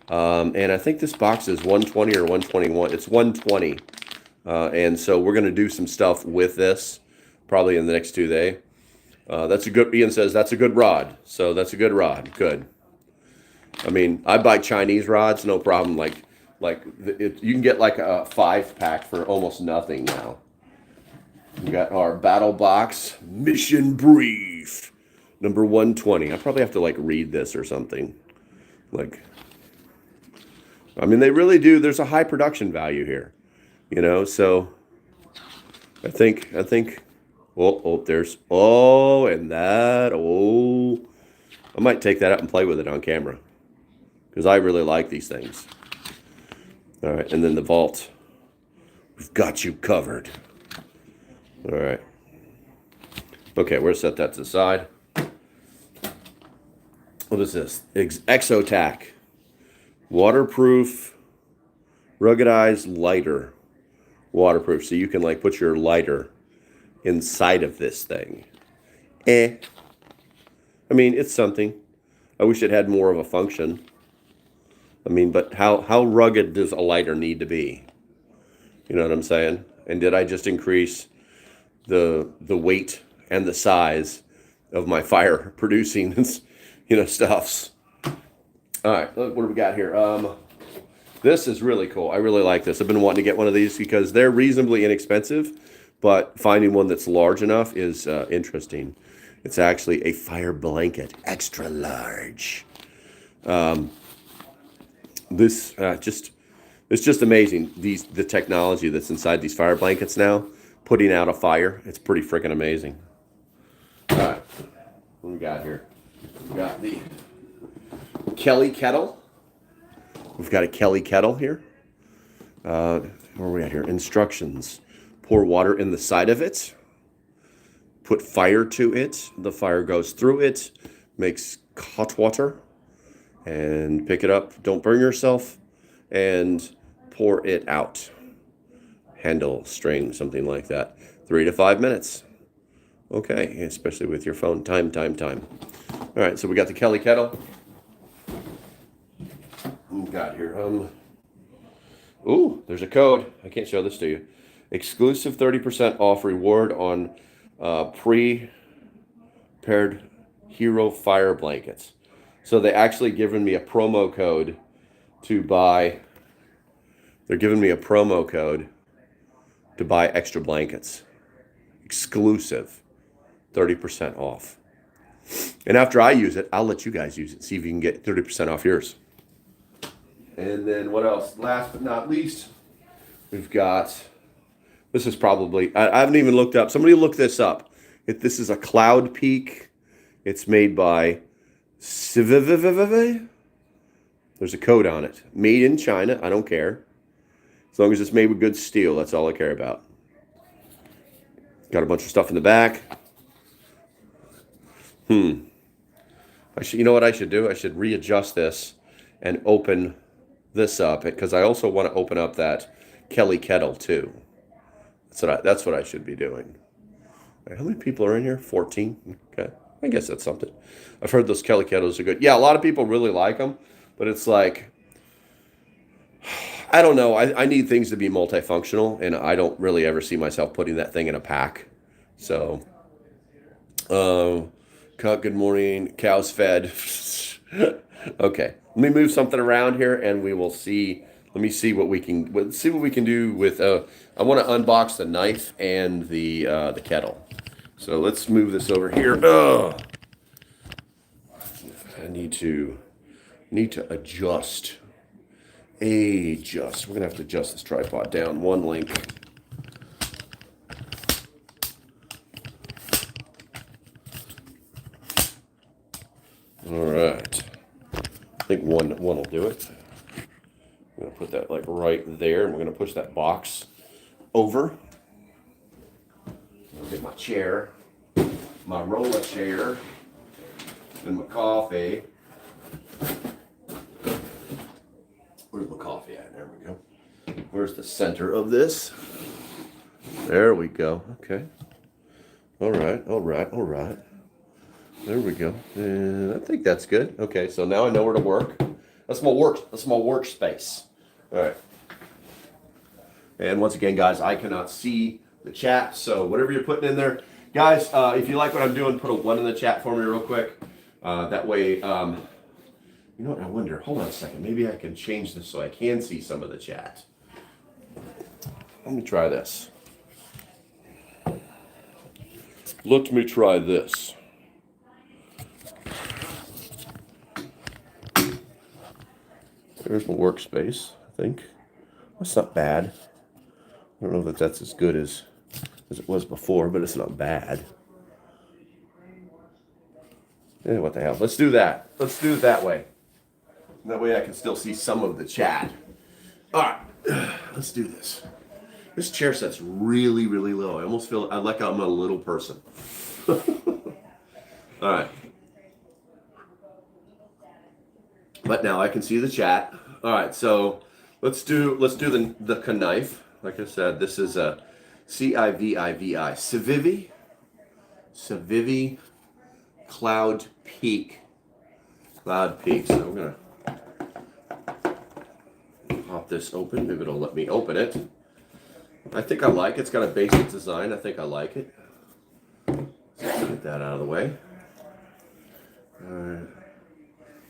Speaker 1: And I think this box is 120 or 121. It's 120, and so we're going to do some stuff with this probably in the next 2 days. That's a good. Ian says that's a good rod. So that's a good rod. Good. I mean, I buy Chinese rods, no problem. You can get like a 5-pack for almost nothing now. We got our Battlebox Mission Brief, number 120. I probably have to like read this or something. Like, I mean, they really do. There's a high production value here, you know. So, I think. And that. I might take that out and play with it on camera because I really like these things. All right, and then the vault. We've got you covered. All right. Okay, we'll set that to the side. What is this? Exotac. Waterproof, ruggedized lighter. Waterproof, so you can like put your lighter inside of this thing. I mean, it's something. I wish it had more of a function. I mean, but how rugged does a lighter need to be? You know what I'm saying? And did I just increase the weight and the size of my fire producing, stuffs. All right, what do we got here? This is really cool. I really like this. I've been wanting to get one of these because they're reasonably inexpensive, but finding one that's large enough is interesting. It's actually a fire blanket, extra large. It's just amazing. The technology that's inside these fire blankets now, putting out a fire. It's pretty freaking amazing. All right, what we got here? We got the Kelly kettle. We've got a Kelly kettle here. Where are we at here? Instructions: pour water in the side of it. Put fire to it. The fire goes through it, makes hot water, and pick it up. Don't burn yourself, and pour it out. Handle, string, something like that. 3 to 5 minutes. Okay, especially with your phone. Time. All right, so we got the Kelly kettle. What we got here? Ooh, there's a code. I can't show this to you. Exclusive 30% off reward on pre-paired hero fire blankets. So they actually given me a promo code to buy. They're giving me a promo code to buy extra blankets. Exclusive 30% off. And after I use it, I'll let you guys use it. See if you can get 30% off yours. And then what else? Last but not least, we've got, this is probably, I haven't even looked up. Somebody look this up. This is a Cloud Peak. It's made by shtf. There's a code on it. Made in China. I don't care. As long as it's made with good steel, that's all I care about. Got a bunch of stuff in the back. You know what I should do? I should readjust this and open this up, because I also want to open up that Kelly kettle too. That's what I should be doing. How many people are in here? 14. Okay, I guess that's something. I've heard those Kelly kettles are good. Yeah, a lot of people really like them, but it's like, I don't know. I need things to be multifunctional, and I don't really ever see myself putting that thing in a pack. So, good morning. Cows fed. Okay, let me move something around here, and we will see. Let me see what we can do with. I want to unbox the knife and the kettle. So let's move this over here. I need to adjust. We're gonna have to adjust this tripod down one link. All right, I think one will do it. I'm gonna put that like right there, and we're gonna push that box over. I'll get my chair, my roller chair, and my coffee. Where's my coffee at? There we go. Where's the center of this? There we go. Okay. All right. There we go. And I think that's good. Okay, so now I know where to work. That's my workspace. All right. And once again, guys, I cannot see the chat, so whatever you're putting in there, guys, if you like what I'm doing, put a 1 in the chat for me real quick. That way, you know what? I wonder. Hold on a second. Maybe I can change this so I can see some of the chat. Let me try this. Let me try this. There's my workspace, I think. That's not bad. I don't know if that's as good as it was before, but it's not bad. Yeah, what the hell? Let's do that. Let's do it that way. That way I can still see some of the chat. All right, let's do this. This chair set's really, really low. I almost feel like I'm a little person. All right. But now I can see the chat. All right, so let's do the knife. Like I said, this is a CIVIVI, Civivi Cloud Peak. So I'm gonna pop this open. Maybe it'll let me open it. I think I like it. It's got a basic design. I think I like it. Let's get that out of the way. All right.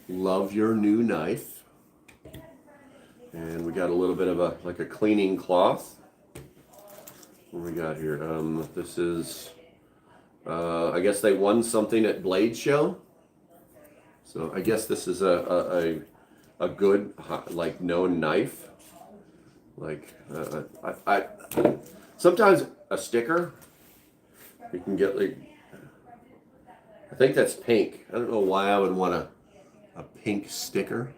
Speaker 1: Love your new knife. And we got a little bit of a like a cleaning cloth. What do we got here? This is, I guess they won something at Blade Show. So I guess this is a good like known knife. Like I sometimes a sticker you can get like, I think that's pink. I don't know why I would want a pink sticker,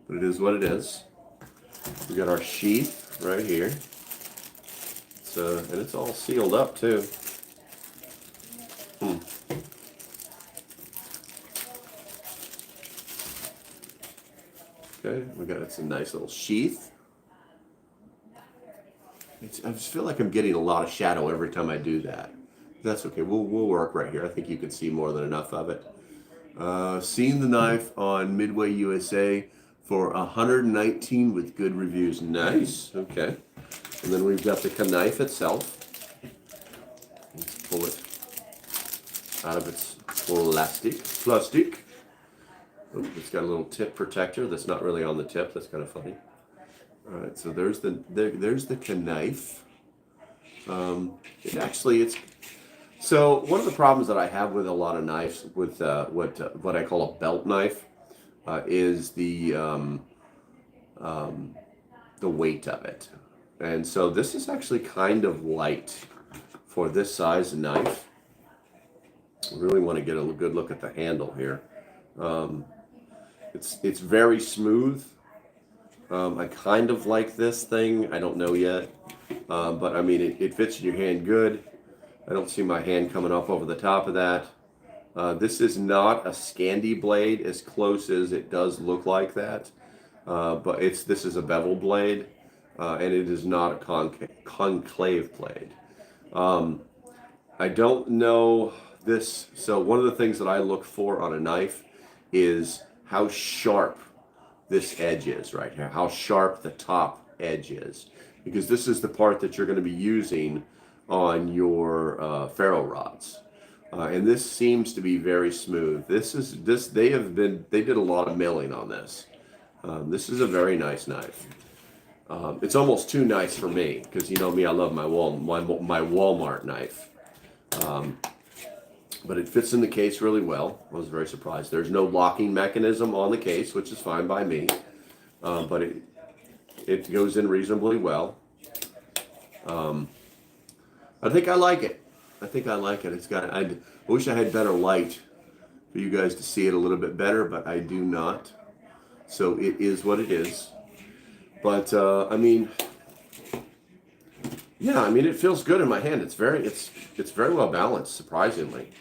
Speaker 1: but it is what it is. We got our sheath right here. So, and it's all sealed up too. Okay, we got it's a nice little sheath. I just feel like I'm getting a lot of shadow every time I do that. That's okay. We'll work right here. I think you can see more than enough of it. Seen the knife on Midway USA for 119 with good reviews. Nice. Okay. And then we've got the knife itself. Let's pull it out of its plastic. Oh, it's got a little tip protector that's not really on the tip. That's kind of funny. All right, so there's the knife. So one of the problems that I have with a lot of knives, with what I call a belt knife, is the weight of it. And so this is actually kind of light for this size knife. I really want to get a good look at the handle here. It's very smooth. I kind of like this thing. I don't know yet. But I mean, it fits in your hand good. I don't see my hand coming up over the top of that. This is not a Scandi blade as close as it does look like that. But this is a bevel blade. And it is not a concave blade. I don't know this. So one of the things that I look for on a knife is how sharp this edge is right here, how sharp the top edge is, because this is the part that you're going to be using on your ferro rods. And this seems to be very smooth. They did a lot of milling on this. This is a very nice knife. It's almost too nice for me, because you know me, I love my Walmart knife. But it fits in the case really well. I was very surprised. There's no locking mechanism on the case, which is fine by me. But it goes in reasonably well. I think I like it. It's got. I wish I had better light for you guys to see it a little bit better, but I do not. So it is what it is. But I mean, yeah, I mean, it feels good in my hand. It's very well balanced, surprisingly.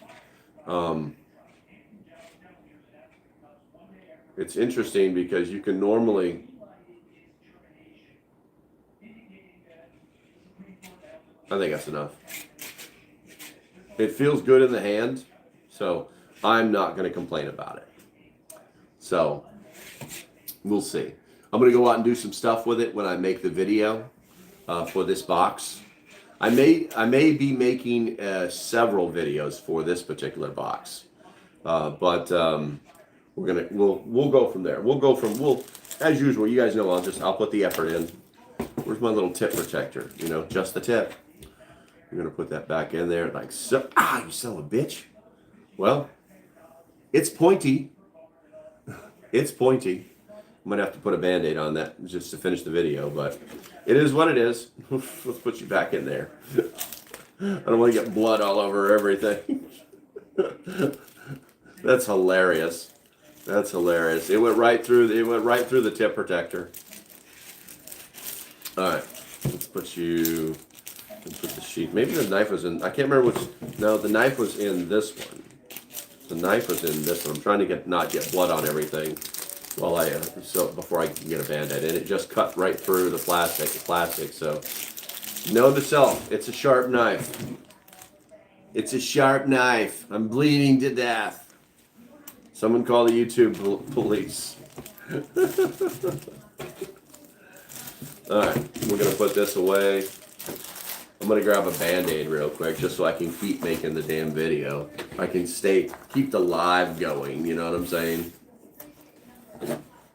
Speaker 1: It's interesting because you can normally, I think that's enough. It feels good in the hand, so I'm not going to complain about it. So we'll see. I'm going to go out and do some stuff with it when I make the video for this box. I may be making several videos for this particular box, but we'll go from there. We'll as usual. You guys know I'll put the effort in. Where's my little tip protector? You know, just the tip. You're gonna put that back in there like so. Ah, you son of a bitch. Well, it's pointy. It's pointy. I'm gonna have to put a Band-Aid on that just to finish the video, but it is what it is. Let's put you back in there. I don't want to get blood all over everything. That's hilarious. That's hilarious. It went right through the tip protector. All right, let's put the sheath. Maybe the knife was in. I can't remember which. No, the knife was in this one. The knife was in this one. I'm trying to not get blood on everything. While before I can get a Band-Aid, and it just cut right through the plastic. So, note to self: it's a sharp knife. It's a sharp knife. I'm bleeding to death. Someone call the YouTube police. All right, we're gonna put this away. I'm gonna grab a Band-Aid real quick just so I can keep making the damn video. I can keep the live going, you know what I'm saying?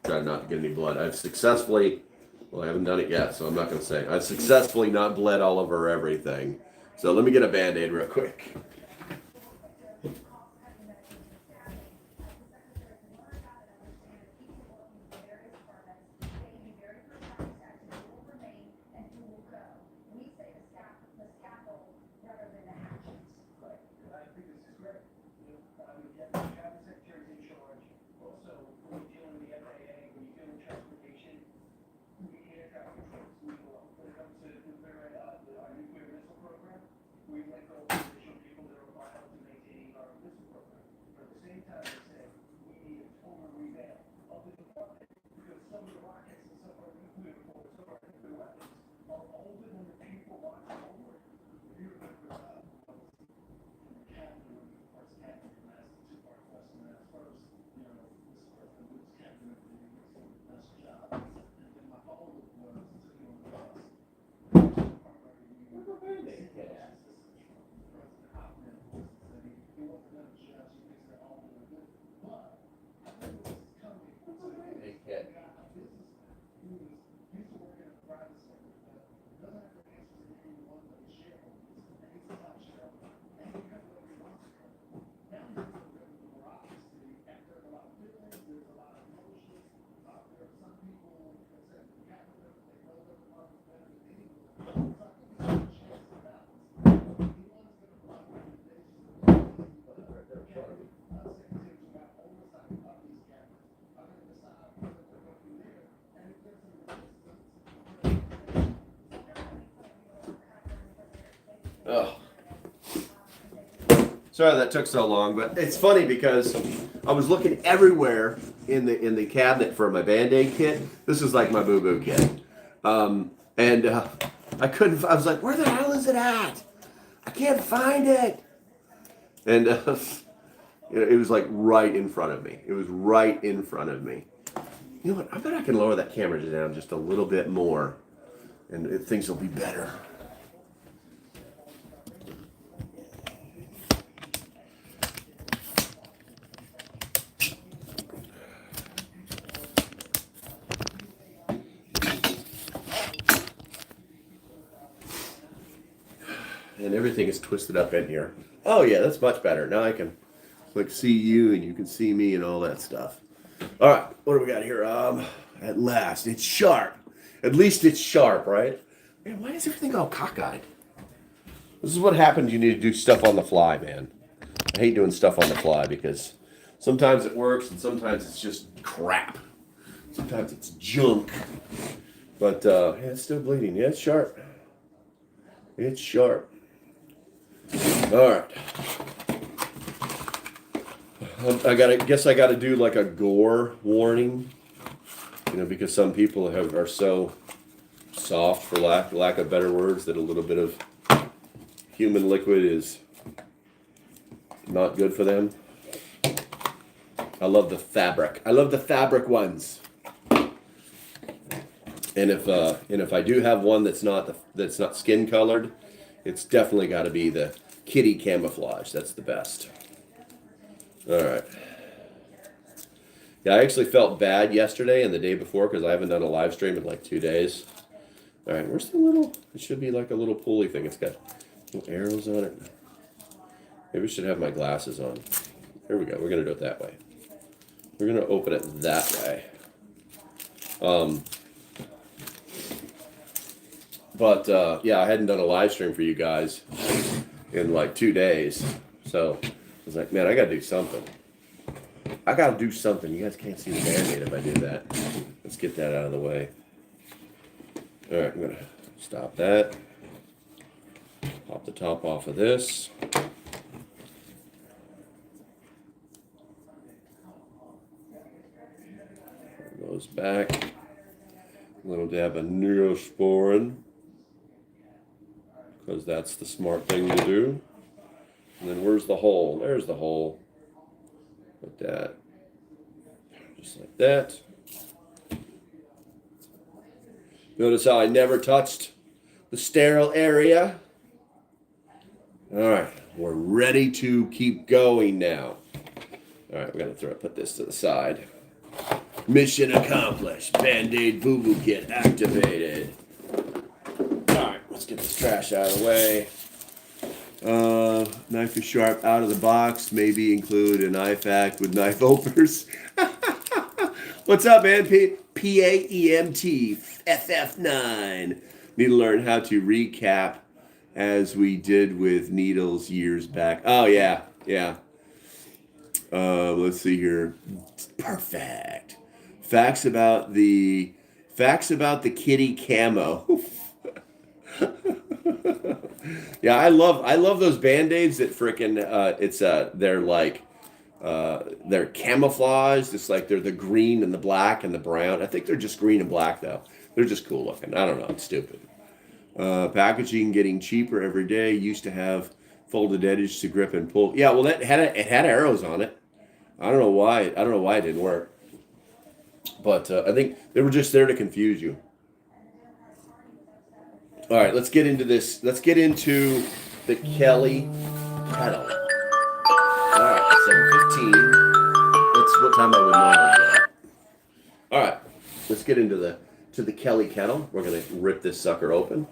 Speaker 1: Try not to get any blood. I've successfully, well, I haven't done it yet, so I'm not gonna say. I've successfully not bled all over everything. So let me get a Band-Aid real quick. Oh. Sorry that took so long, but it's funny because I was looking everywhere in the cabinet for my Band-Aid kit. This is like my boo-boo kit. I couldn't, I was like, where the hell is it at? I can't find it. And it was like right in front of me. It was right in front of me. You know what? I bet I can lower that camera down just a little bit more and things will be better. And everything is twisted up in here. Oh yeah, that's much better. Now I can like see you and you can see me and all that stuff. All right, what do we got here? At last, it's sharp. At least it's sharp, right? Man, why is everything all cockeyed? This is what happens. You need to do stuff on the fly, man. I hate doing stuff on the fly because sometimes it works and sometimes it's just crap. Sometimes it's junk. But yeah, it's still bleeding. Yeah, it's sharp. It's sharp. All right. Guess I gotta do like a gore warning, you know, because some people are so soft, for lack of better words, that a little bit of human liquid is not good for them. I love the fabric. I love the fabric ones. And if I do have one that's not skin colored, it's definitely got to be the kitty camouflage. That's the best. All right. Yeah, I actually felt bad yesterday and the day before because I haven't done a live stream in like 2 days. All right, where's the little? It should be like a little pulley thing. It's got little arrows on it. Maybe I should have my glasses on. Here we go. We're gonna do it that way. We're gonna open it that way. Yeah, I hadn't done a live stream for you guys in like 2 days. So I was like, man, I gotta do something. I gotta do something. You guys can't see the Band-Aid if I do that. Let's get that out of the way. All right, I'm gonna stop that. Pop the top off of this. Goes back. A little dab of Neosporin, because that's the smart thing to do. And then where's the hole? There's the hole. Like that. Just like that. Notice how I never touched the sterile area. All right, we're ready to keep going now. All right, we're gonna put this to the side. Mission accomplished. Band-Aid Boo-Boo Kit activated. All right, let's get this trash out of the way. Knife is sharp out of the box. Maybe include a knife act with knife openers. What's up, man? PAEMT FF9. Need to learn how to recap as we did with needles years back. Oh, yeah. Let's see here. Perfect. Facts about the kitty camo. Yeah, I love those Band-Aids that frickin' they're camouflaged. It's like they're the green and the black and the brown. I think they're just green and black though. They're just cool looking. I don't know. It's stupid. Packaging getting cheaper every day. Used to have folded edges to grip and pull. Yeah, well, it had arrows on it. I don't know why it didn't work. But I think they were just there to confuse you. All right, let's get into this. Let's get into the Kelly Kettle. All right, 7:15. That's what time I would normally get. All right, let's get into the Kelly Kettle. We're gonna rip this sucker open.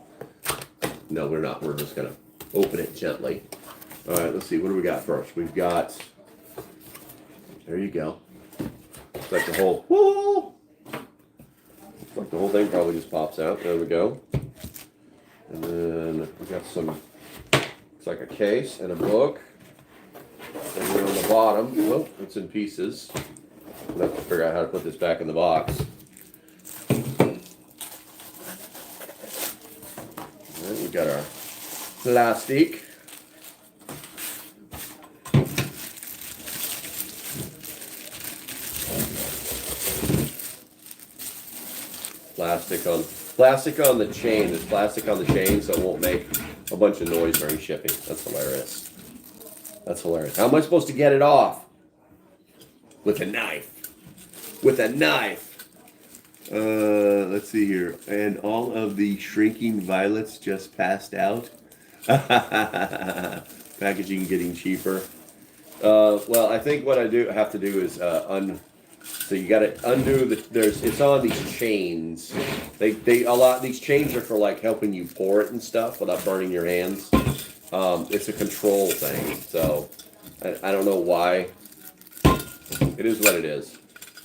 Speaker 1: No, we're not. We're just gonna open it gently. All right, let's see. What do we got first? We've got. There you go. It's like the whole. Woo! It's like the whole thing probably just pops out. There we go. And then we got some. It's like a case and a book. And then on the bottom, oh, it's in pieces. I'm gonna have to figure out how to put this back in the box. And we got our plastic. Plastic on the chain. There's plastic on the chain so it won't make a bunch of noise during shipping. That's hilarious. That's hilarious. How am I supposed to get it off? With a knife. With a knife. Let's see here. And all of the shrinking violets just passed out. Packaging getting cheaper. Well, I think what I have to do is so you got to undo it's on these chains. These chains are for like helping you pour it and stuff without burning your hands. It's a control thing, so I don't know why. It is what it is,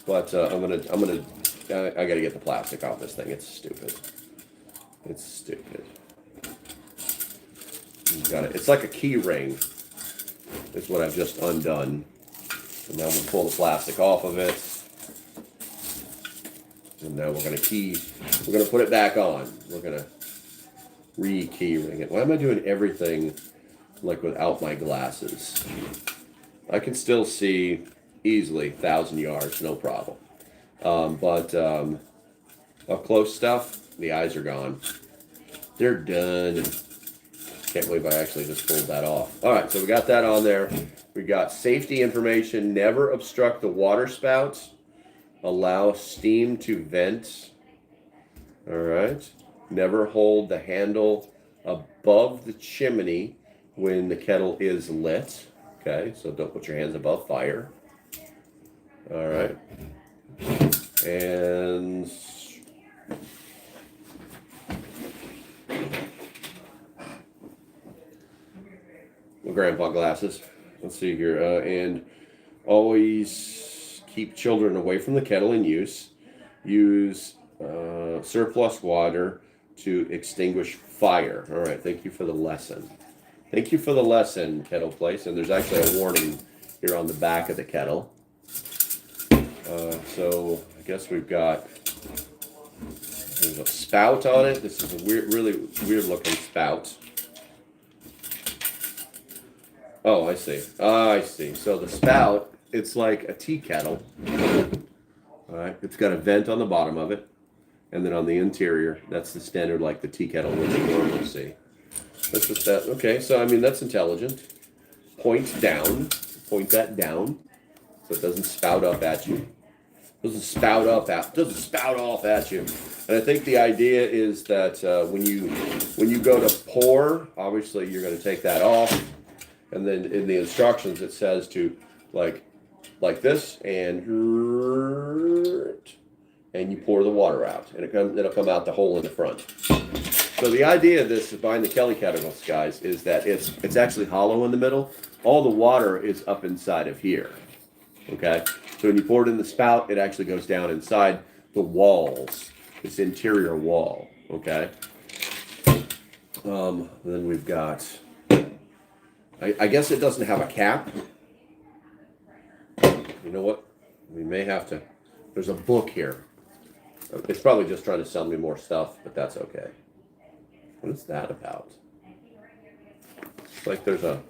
Speaker 1: but I gotta get the plastic off this thing. It's stupid. It's stupid. You got it. It's like a key ring. Is what I've just undone. And now we'll pull the plastic off of it. And now we're gonna put it back on. We're gonna re-key ring it. Why am I doing everything like without my glasses? I can still see easily 1,000 yards, no problem. But up close stuff, the eyes are gone. They're done. Can't believe I actually just pulled that off. All right, so we got that on there. We got safety information. Never obstruct the water spouts. Allow steam to vent. All right. Never hold the handle above the chimney when the kettle is lit. Okay, so don't put your hands above fire. All right. And grandpa glasses. Let's see here. And always keep children away from the kettle in use. Use surplus water to extinguish fire. All right. Thank you for the lesson. Thank you for the lesson, Kettle Place. And there's actually a warning here on the back of the kettle. So I guess we've got, there's a spout on it. This is a really weird looking spout. Oh, I see. I see. So the spout, it's like a tea kettle. All right. It's got a vent on the bottom of it. And then on the interior, that's the standard like the tea kettle which you normally see. That's just that. Okay, so I mean, that's intelligent. Point down. Point that down so it doesn't spout up at you. Doesn't spout off at you. And I think the idea is that when you go to pour, obviously you're going to take that off, and then in the instructions it says to like this, and you pour the water out, and it'll come out the hole in the front. So the idea of this, behind the Kelly kettles, guys, is that it's actually hollow in the middle. All the water is up inside of here. Okay, so when you pour it in the spout, it actually goes down inside the walls, this interior wall. Okay. Then we've got. I guess it doesn't have a cap. You know what? We may have to. There's a book here. It's probably just trying to sell me more stuff, but that's okay. What is that about? It's like there's a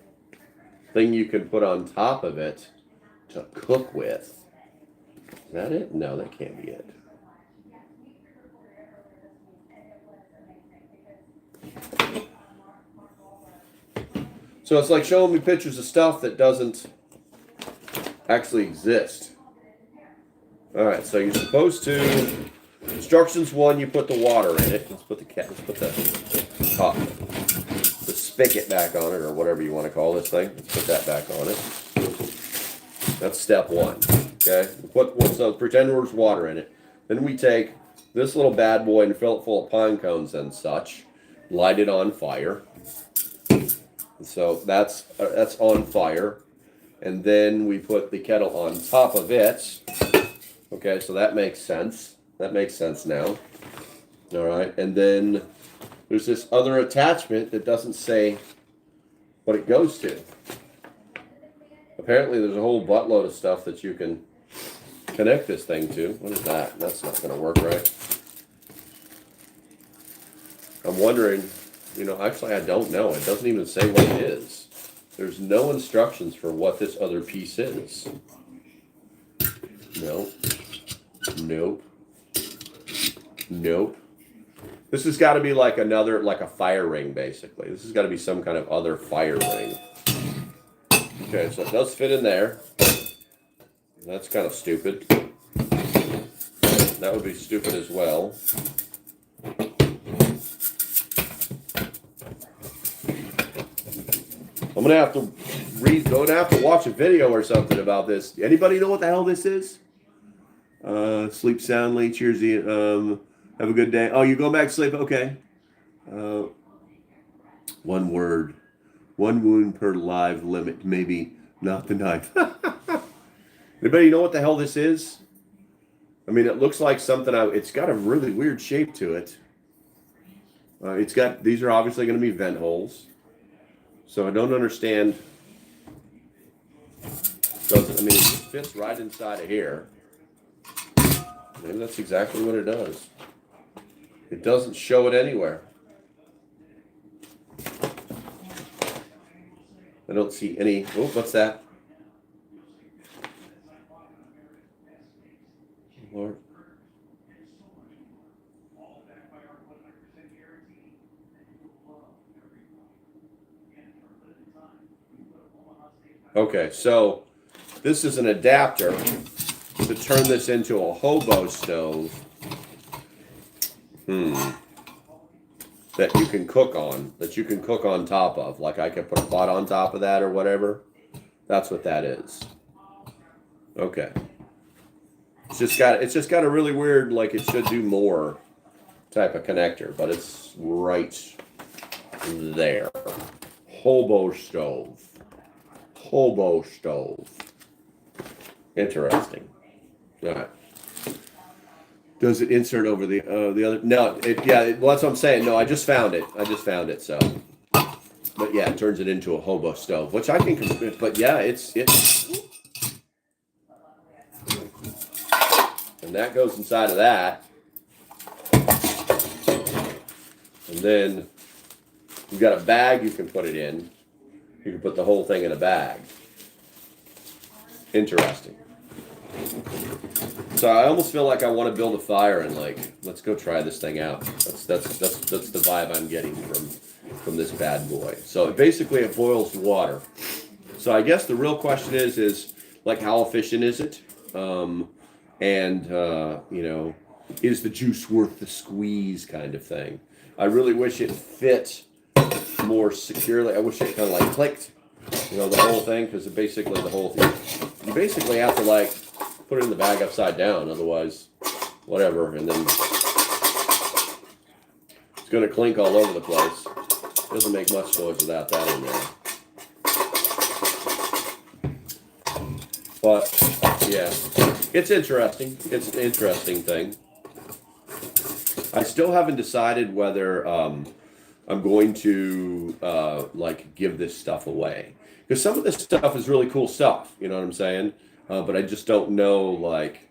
Speaker 1: thing you can put on top of it to cook with. Is that it? No, that can't be it. So it's like showing me pictures of stuff that doesn't actually exist. All right, so you're supposed to. Instructions 1, you put the water in it. Let's put the top, the spigot back on it, or whatever you want to call this thing. Let's put that back on it. That's step 1. Okay. So pretend there's water in it. Then we take this little bad boy and fill it full of pine cones and such. Light it on fire. So that's on fire, and then we put the kettle on top of it. Okay, so that makes sense. That makes sense now. All right, and then there's this other attachment that doesn't say what it goes to. Apparently, there's a whole buttload of stuff that you can connect this thing to. What is that? That's not going to work right. I'm wondering, actually, I don't know. It doesn't even say what it is. There's no instructions for what this other piece is. Nope. This has got to be like a fire ring, basically. This has got to be some kind of other fire ring. Okay, so it does fit in there. That's kind of stupid. That would be stupid as well. I'm gonna have to watch a video or something about this. Anybody know what the hell this is? Sleep soundly. Cheers. Have a good day. Oh, you going back to sleep? Okay. One word. One wound per live limit. Maybe not the knife. Anybody know what the hell this is? I mean, it looks like something. It's got a really weird shape to it. These are obviously going to be vent holes. So I don't understand. It fits right inside of here. Maybe that's exactly what it does. It doesn't show it anywhere. I don't see any. Oh, what's that? Lord. Okay, so this is an adapter to turn this into a hobo stove. That you can cook on top of. Like I can put a pot on top of that or whatever. That's what that is. Okay. It's just got a really weird, like it should do more type of connector, but it's right there. Hobo stove. Interesting. All right. Does it insert over the other? No. Well, that's what I'm saying. No, I just found it. So, but yeah, it turns it into a hobo stove, which I think. But yeah, it's. And that goes inside of that, and then you've got a bag you can put it in. You can put the whole thing in a bag. Interesting. So I almost feel like I want to build a fire and let's go try this thing out. That's the vibe I'm getting from this bad boy. So basically it boils water. So I guess the real question is like how efficient is it? and you know, is the juice worth the squeeze kind of thing. I really wish it fit more securely. I wish it kind of like clicked, you know, the whole thing, because basically the whole thing, you basically have to like put it in the bag upside down, otherwise, whatever, and then it's going to clink all over the place. Doesn't make much noise without that in there. But yeah, it's interesting. It's an interesting thing. I still haven't decided whether I'm going to like give this stuff away, because some of this stuff is really cool stuff. You know what I'm saying? But I just don't know, like,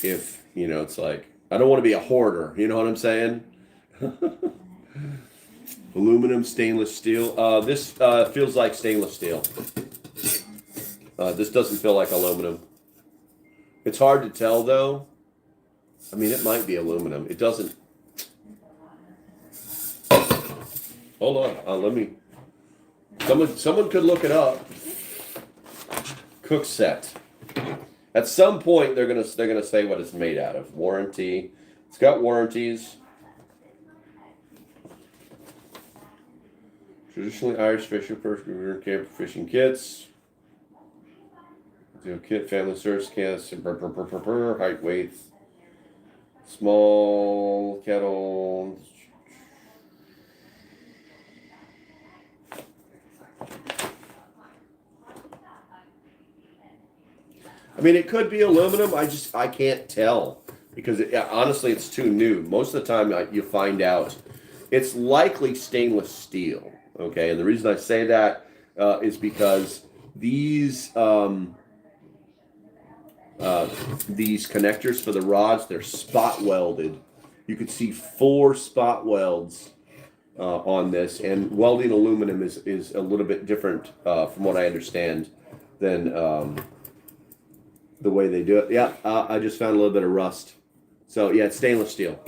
Speaker 1: if, you know, it's like, I don't want to be a hoarder. You know what I'm saying? Aluminum, stainless steel. This feels like stainless steel. This doesn't feel like aluminum. It's hard to tell, though. I mean, it might be aluminum. It doesn't. Hold on. Let me. Someone could look it up. Cook set. At some point, they're gonna say what it's made out of. Warranty. It's got warranties. Traditionally Irish fishing, camper fishing kits. Kit, family service kits, height, weight, small kettle. I mean, it could be aluminum. I can't tell, because honestly, it's too new. Most of the time, you find out it's likely stainless steel. Okay, and the reason I say that is because these connectors for the rods, they're spot welded. You could see 4 spot welds on this, and welding aluminum is a little bit different from what I understand than the way they do it. Yeah, I just found a little bit of rust. So yeah, it's stainless steel,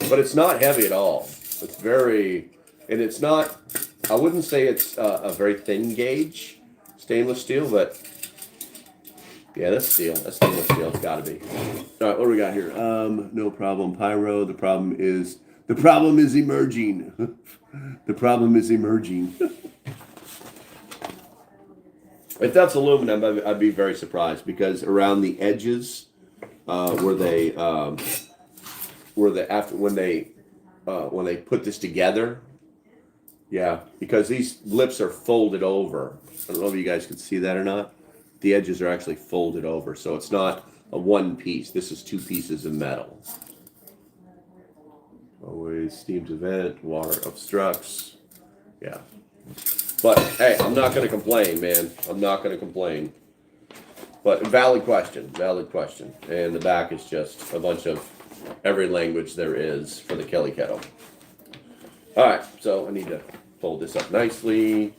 Speaker 1: but it's not heavy at all. It's very, and it's not, I wouldn't say it's a very thin gauge stainless steel, but yeah, that's steel. That's stainless steel. It's got to be. All right, what do we got here? No problem. Pyro. The problem is emerging. The problem is emerging. If that's aluminum, I'd be very surprised, because around the edges, when they put this together, yeah, because these lips are folded over. I don't know if you guys can see that or not. The edges are actually folded over, so it's not a one piece. This is 2 pieces of metal. Always steam to vent, water obstructs. Yeah. But hey, I'm not going to complain, man. I'm not going to complain. But valid question. And the back is just a bunch of every language there is for the Kelly Kettle. All right, so I need to fold this up nicely,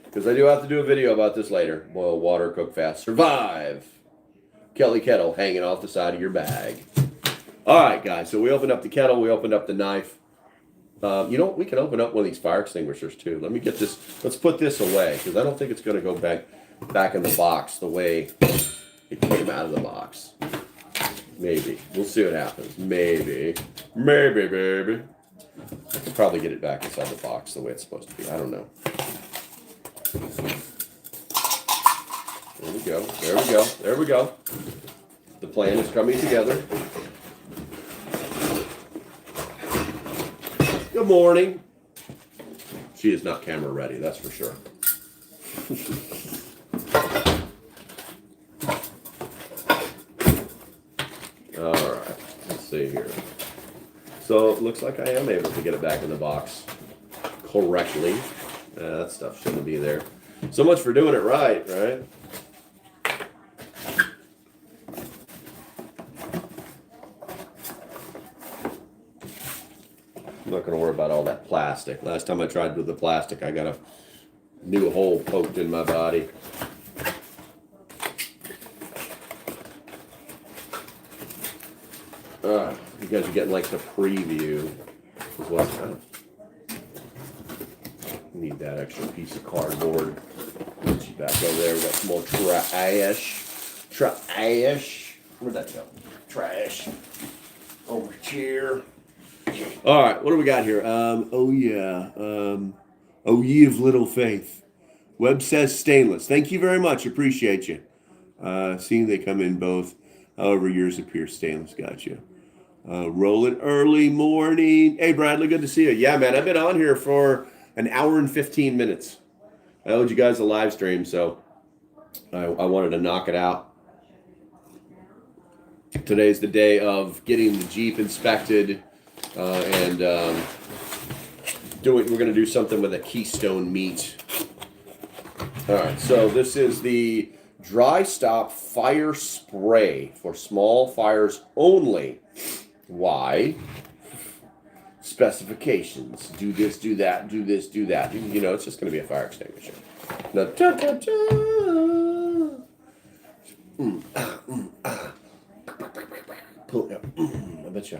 Speaker 1: because I do have to do a video about this later. Boil water, cook fast, survive. Kelly Kettle hanging off the side of your bag. All right, guys, so we opened up the kettle. We opened up the knife. You know what? We can open up one of these fire extinguishers, too. Let me get this. Let's put this away, because I don't think it's going to go back in the box the way it came out of the box. Maybe. We'll see what happens. Maybe, baby. I could probably get it back inside the box the way it's supposed to be. I don't know. There we go. The plan is coming together. Good morning. She is not camera ready, that's for sure. All right, let's see here. So it looks like I am able to get it back in the box correctly. That stuff shouldn't be there. So much for doing it right? I'm not going to worry about all that plastic. Last time I tried with the plastic, I got a new hole poked in my body. You guys are getting like the preview as well. Need that extra piece of cardboard. Put you back over there. We got some more trash. Where'd that go? Trash. Over here. All right, what do we got here? Oh ye of little faith. Webb says stainless. Thank you very much. Appreciate you. Seeing they come in both. However, yours appear stainless. Gotcha. Roll it early morning. Hey, Bradley, good to see you. Yeah, man, I've been on here for an hour and 15 minutes. I owed you guys a live stream, so I wanted to knock it out. Today's the day of getting the Jeep inspected and we're going to do something with a Keystone meat. All right, so this is the Dry Stop Fire Spray for small fires only. Why? Specifications. Do this, do that, do this, do that. You know, it's just going to be a fire extinguisher. Now, Pull it up. I bet you.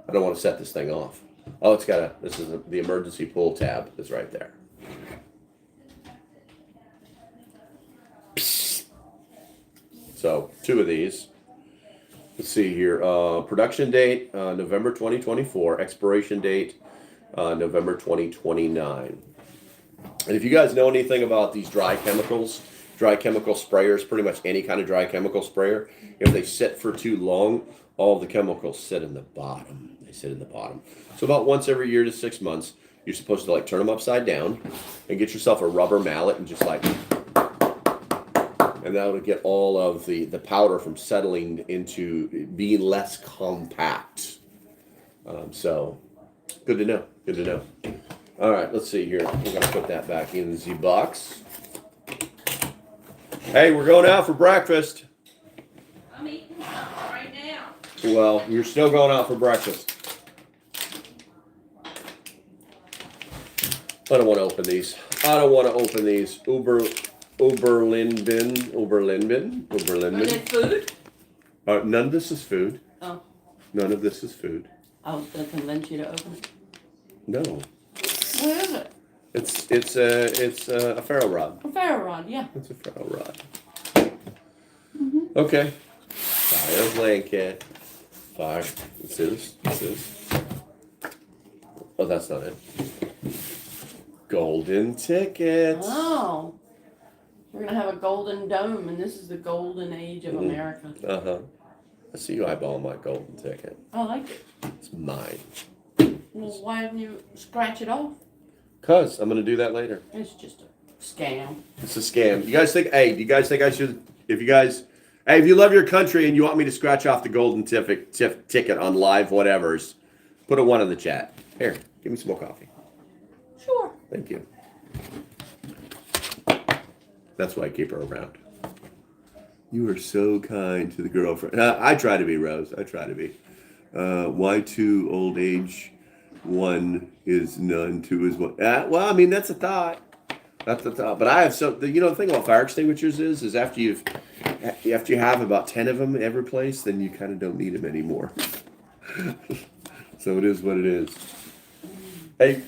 Speaker 1: I don't want to set this thing off. Oh, it's got this is the emergency pull tab is right there. So 2 of these. Let's see here. Production date, November 2024. Expiration date, November 2029. And if you guys know anything about these dry chemical sprayers, pretty much any kind of dry chemical sprayer, if they sit for too long, all the chemicals sit in the bottom. They sit in the bottom. So about once every year to 6 months, you're supposed to like turn them upside down and get yourself a rubber mallet and just like, and that'll get all of the powder from settling into being less compact. So good to know. Good to know. All right, let's see here. We're going to put that back in the box. Hey, we're going out for breakfast.
Speaker 3: I'm eating something right now.
Speaker 1: Well, you're still going out for breakfast. I don't want to open these. I don't want to open these. Uberlindben.
Speaker 3: Are they food?
Speaker 1: None of this is food.
Speaker 3: Oh.
Speaker 1: None of this is food.
Speaker 3: I was going to convince you to open it.
Speaker 1: No.
Speaker 3: What is it?
Speaker 1: It's a ferro rod.
Speaker 3: A ferro rod, yeah.
Speaker 1: It's a ferro rod. Okay. Fire blanket. Fire. This is. Oh, that's not it. Golden tickets.
Speaker 3: Oh. We're going to have a golden dome, and this is the golden age of America.
Speaker 1: Uh-huh. I see you eyeballing my golden ticket.
Speaker 3: I like it.
Speaker 1: It's mine.
Speaker 3: Well, why didn't you scratch it off?
Speaker 1: Because I'm going to do that later.
Speaker 3: It's just a scam.
Speaker 1: It's a scam. You guys think, hey, do you guys think I should, if you love your country and you want me to scratch off the golden ticket on live whatevers, put a 1 in the chat. Here, give me some more coffee.
Speaker 3: Sure.
Speaker 1: Thank you. That's why I keep her around. You are so kind to the girlfriend. I try to be, Rose. I try to be. Why 2 old age? 1 is none, 2 is 1. Well, I mean, that's a thought. That's a thought. But I have the thing about fire extinguishers is after you have about 10 of them every place, then you kind of don't need them anymore. So it is what it is. Hey.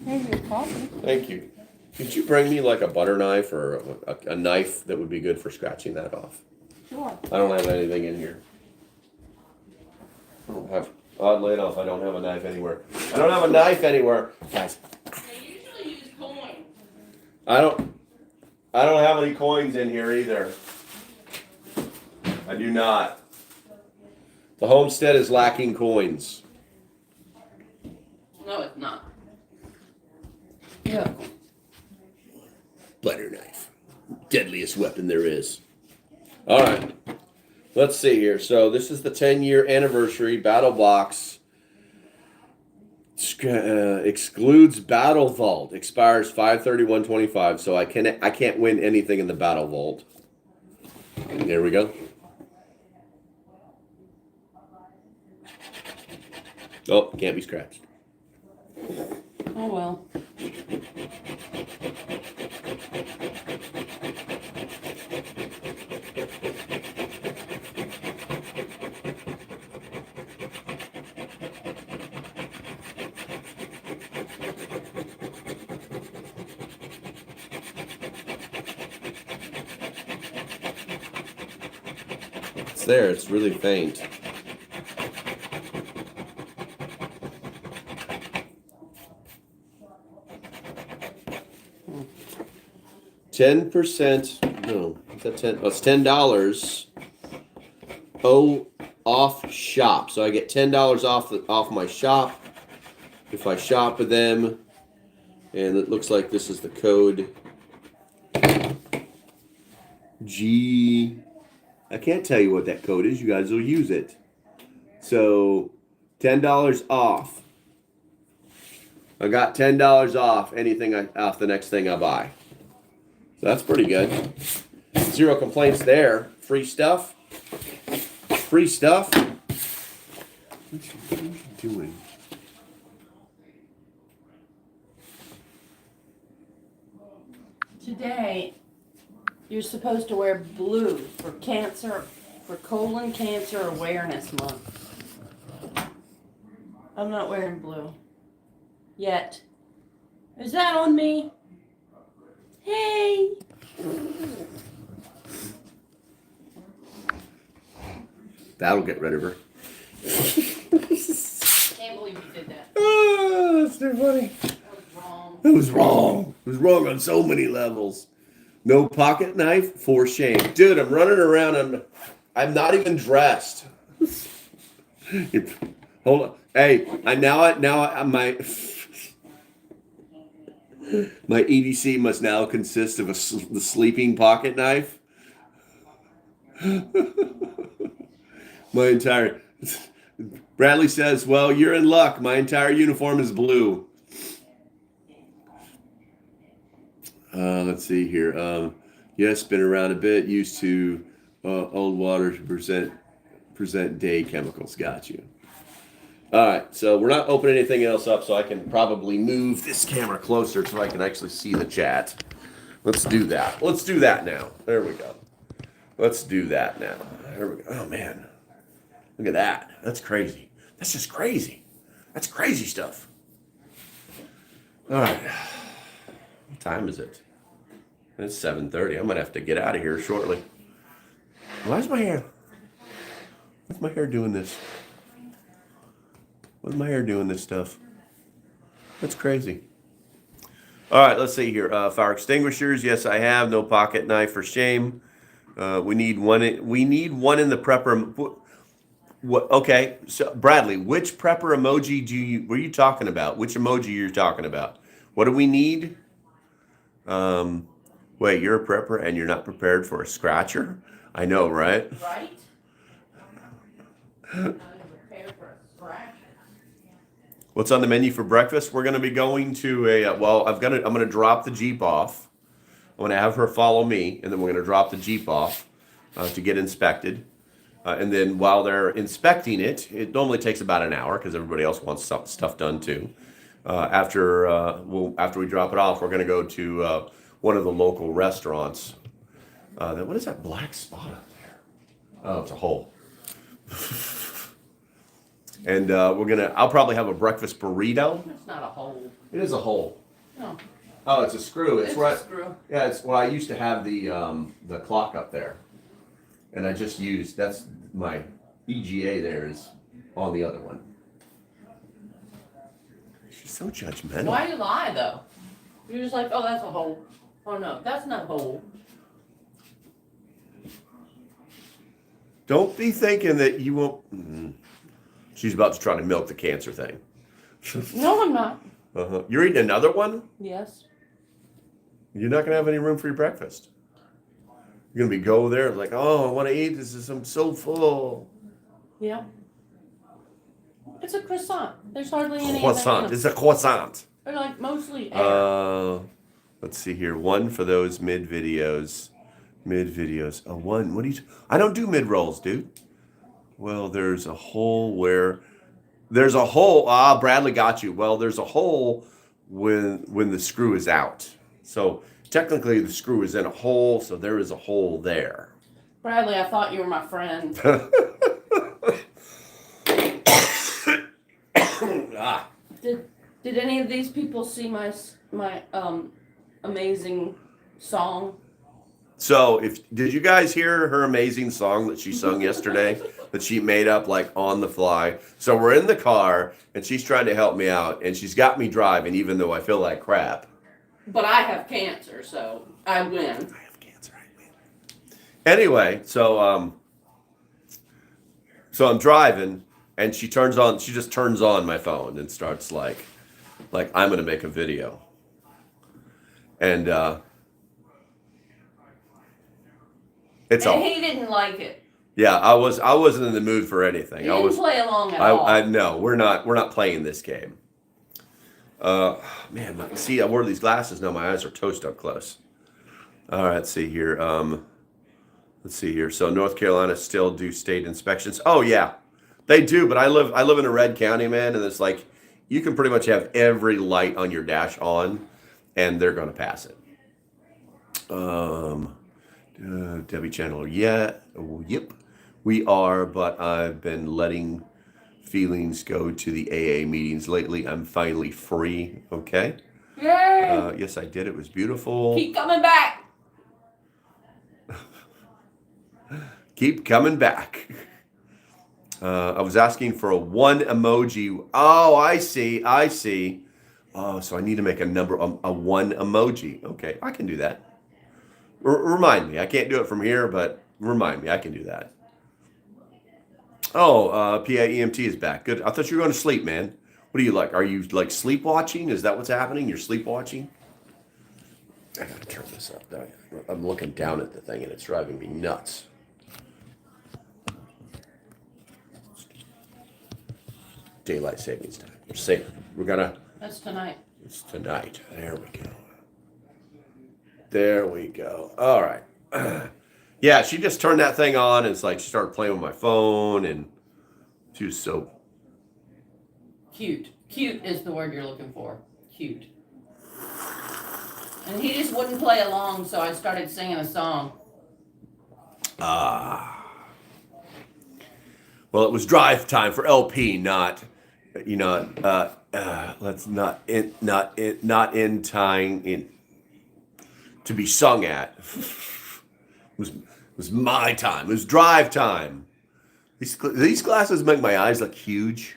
Speaker 3: Here's your coffee.
Speaker 1: Thank you. Could you bring me like a butter knife or a knife that would be good for scratching that off?
Speaker 3: Sure.
Speaker 1: I don't have anything in here. Oddly enough, I don't have a knife anywhere. Guys.
Speaker 3: They usually use coins.
Speaker 1: I don't have any coins in here either. I do not. The Homestead is lacking coins.
Speaker 3: No, it's not. Yeah.
Speaker 1: Butter knife. Deadliest weapon there is. All right. Let's see here. So this is the 10-year anniversary. Battlebox excludes Battle Vault. Expires 5/31/25. So I can't win anything in the Battle Vault. And there we go. Oh, can't be scratched.
Speaker 3: Oh, well.
Speaker 1: there. It's really faint. $10%. No, is that 10? Oh, it's $10. Oh, off shop. So I get $10 off my shop if I shop with them. And it looks like this is the code G. I can't tell you what that code is. You guys will use it. So $10 off. I got $10 off off the next thing I buy. So that's pretty good. Zero complaints there. Free stuff. Free stuff. What are you doing?
Speaker 3: Today, you're supposed to wear blue for colon cancer awareness month. I'm not wearing blue. Yet. Is that on me? Hey!
Speaker 1: That'll get rid of her.
Speaker 3: Can't believe you did that.
Speaker 1: Oh, that's too funny.
Speaker 3: That was wrong.
Speaker 1: It was wrong. It was wrong on so many levels. No pocket knife, for shame. Dude, I'm running around. I'm not even dressed. Hold on. Hey, my EDC must now consist of the sleeping pocket knife. My entire Bradley says, well, you're in luck. My entire uniform is blue. Let's see here. Yes, been around a bit. Used to old water to present day chemicals. Got you. All right, so we're not opening anything else up, so I can probably move this camera closer so I can actually see the chat. Let's do that. Let's do that now. There we go. Let's do that now. There we go. Oh, man. Look at that. That's crazy. That's just crazy. That's crazy stuff. All right. What time is it? It's 7:30. I'm going to have to get out of here shortly. Why's my hair? What's my hair doing this? What's my hair doing this stuff? That's crazy. All right, let's see here. Fire extinguishers. Yes, I have. No pocket knife for shame. We need one. We need one in the prepper. What? Okay, so Bradley, which prepper emoji were you talking about? Which emoji you're talking about? What do we need? Wait, you're a prepper and you're not prepared for a scratcher? I know, right?
Speaker 3: Right? I'm prepared for a scratcher.
Speaker 1: What's on the menu for breakfast? We're going to be going to I'm going to drop the Jeep off. I'm going to have her follow me, and then we're going to drop the Jeep off to get inspected. And then while they're inspecting it, it normally takes about an hour because everybody else wants stuff done too. After we drop it off, we're going to go to one of the local restaurants. What is that black spot up there? Oh, it's a hole. And I'll probably have a breakfast burrito.
Speaker 3: It's not a hole.
Speaker 1: It is a hole.
Speaker 3: No.
Speaker 1: Oh, it's a screw.
Speaker 3: It's a screw.
Speaker 1: Yeah, it's well, I used to have the clock up there. And I just used, that's my EGA there is on the other one. She's so judgmental.
Speaker 3: Why do you lie, though? You're just like, oh, that's a hole. Oh, no, that's not a hole.
Speaker 1: Don't be thinking that you won't. Mm-hmm. She's about to try to milk the cancer thing.
Speaker 3: No, I'm not.
Speaker 1: Uh-huh. You're eating another one?
Speaker 3: Yes.
Speaker 1: You're not going to have any room for your breakfast. You're going to be go there like, oh, I want to eat this. I'm so full.
Speaker 3: Yeah. It's a croissant. There's hardly any.
Speaker 1: Croissant. It's a croissant.
Speaker 3: They're like mostly air.
Speaker 1: Let's see here. One for those mid videos. Oh, one. What do you? I don't do mid rolls, dude. Well, there's a hole where. There's a hole. Bradley got you. Well, there's a hole when the screw is out. So technically, the screw is in a hole. So there is a hole there.
Speaker 3: Bradley, I thought you were my friend. Did any of these people see my amazing song?
Speaker 1: So did you guys hear her amazing song that she sung yesterday that she made up like on the fly? So we're in the car and she's trying to help me out and she's got me driving even though I feel like crap.
Speaker 3: But I have cancer, so I win.
Speaker 1: I have cancer, I win. Anyway, so I'm driving and she just turns on my phone and starts like I'm gonna make a video. And it's
Speaker 3: And
Speaker 1: all.
Speaker 3: he didn't like it.
Speaker 1: Yeah, I wasn't in the mood for anything.
Speaker 3: He didn't play along at all.
Speaker 1: I no, we're not playing this game. Man, see, I wore these glasses now. My eyes are toast up close. All right, let's see here. Let's see here. So North Carolina still do state inspections. Oh yeah, they do. But I live in a red county, man, and it's like you can pretty much have every light on your dash on, and they're going to pass it. Debbie Channel, yeah, oh, yep, we are. But I've been letting feelings go to the AA meetings lately. I'm finally free. Okay.
Speaker 3: Yay!
Speaker 1: Yes, I did. It was beautiful.
Speaker 3: Keep coming back.
Speaker 1: Keep coming back. I was asking for a 1 emoji. Oh, I see. Oh, so I need to make a 1 emoji. Okay, I can do that. Remind me. I can't do it from here, but remind me. I can do that. Oh, PAEMT is back. Good. I thought you were going to sleep, man. What are you like? Are you like sleepwatching? Is that what's happening? You're sleepwatching? I gotta turn this up. I'm looking down at the thing and it's driving me nuts. Daylight savings time. We're safe. We're gonna.
Speaker 3: That's tonight.
Speaker 1: It's tonight. There we go. There we go. All right. Yeah, she just turned that thing on and it's like she started playing with my phone and she was so
Speaker 3: Cute. Cute is the word you're looking for. Cute. And he just wouldn't play along, so I started singing a song.
Speaker 1: well, it was drive time for LP, not let's not in time in to be sung at. It was my time. It was drive time. These glasses make my eyes look huge.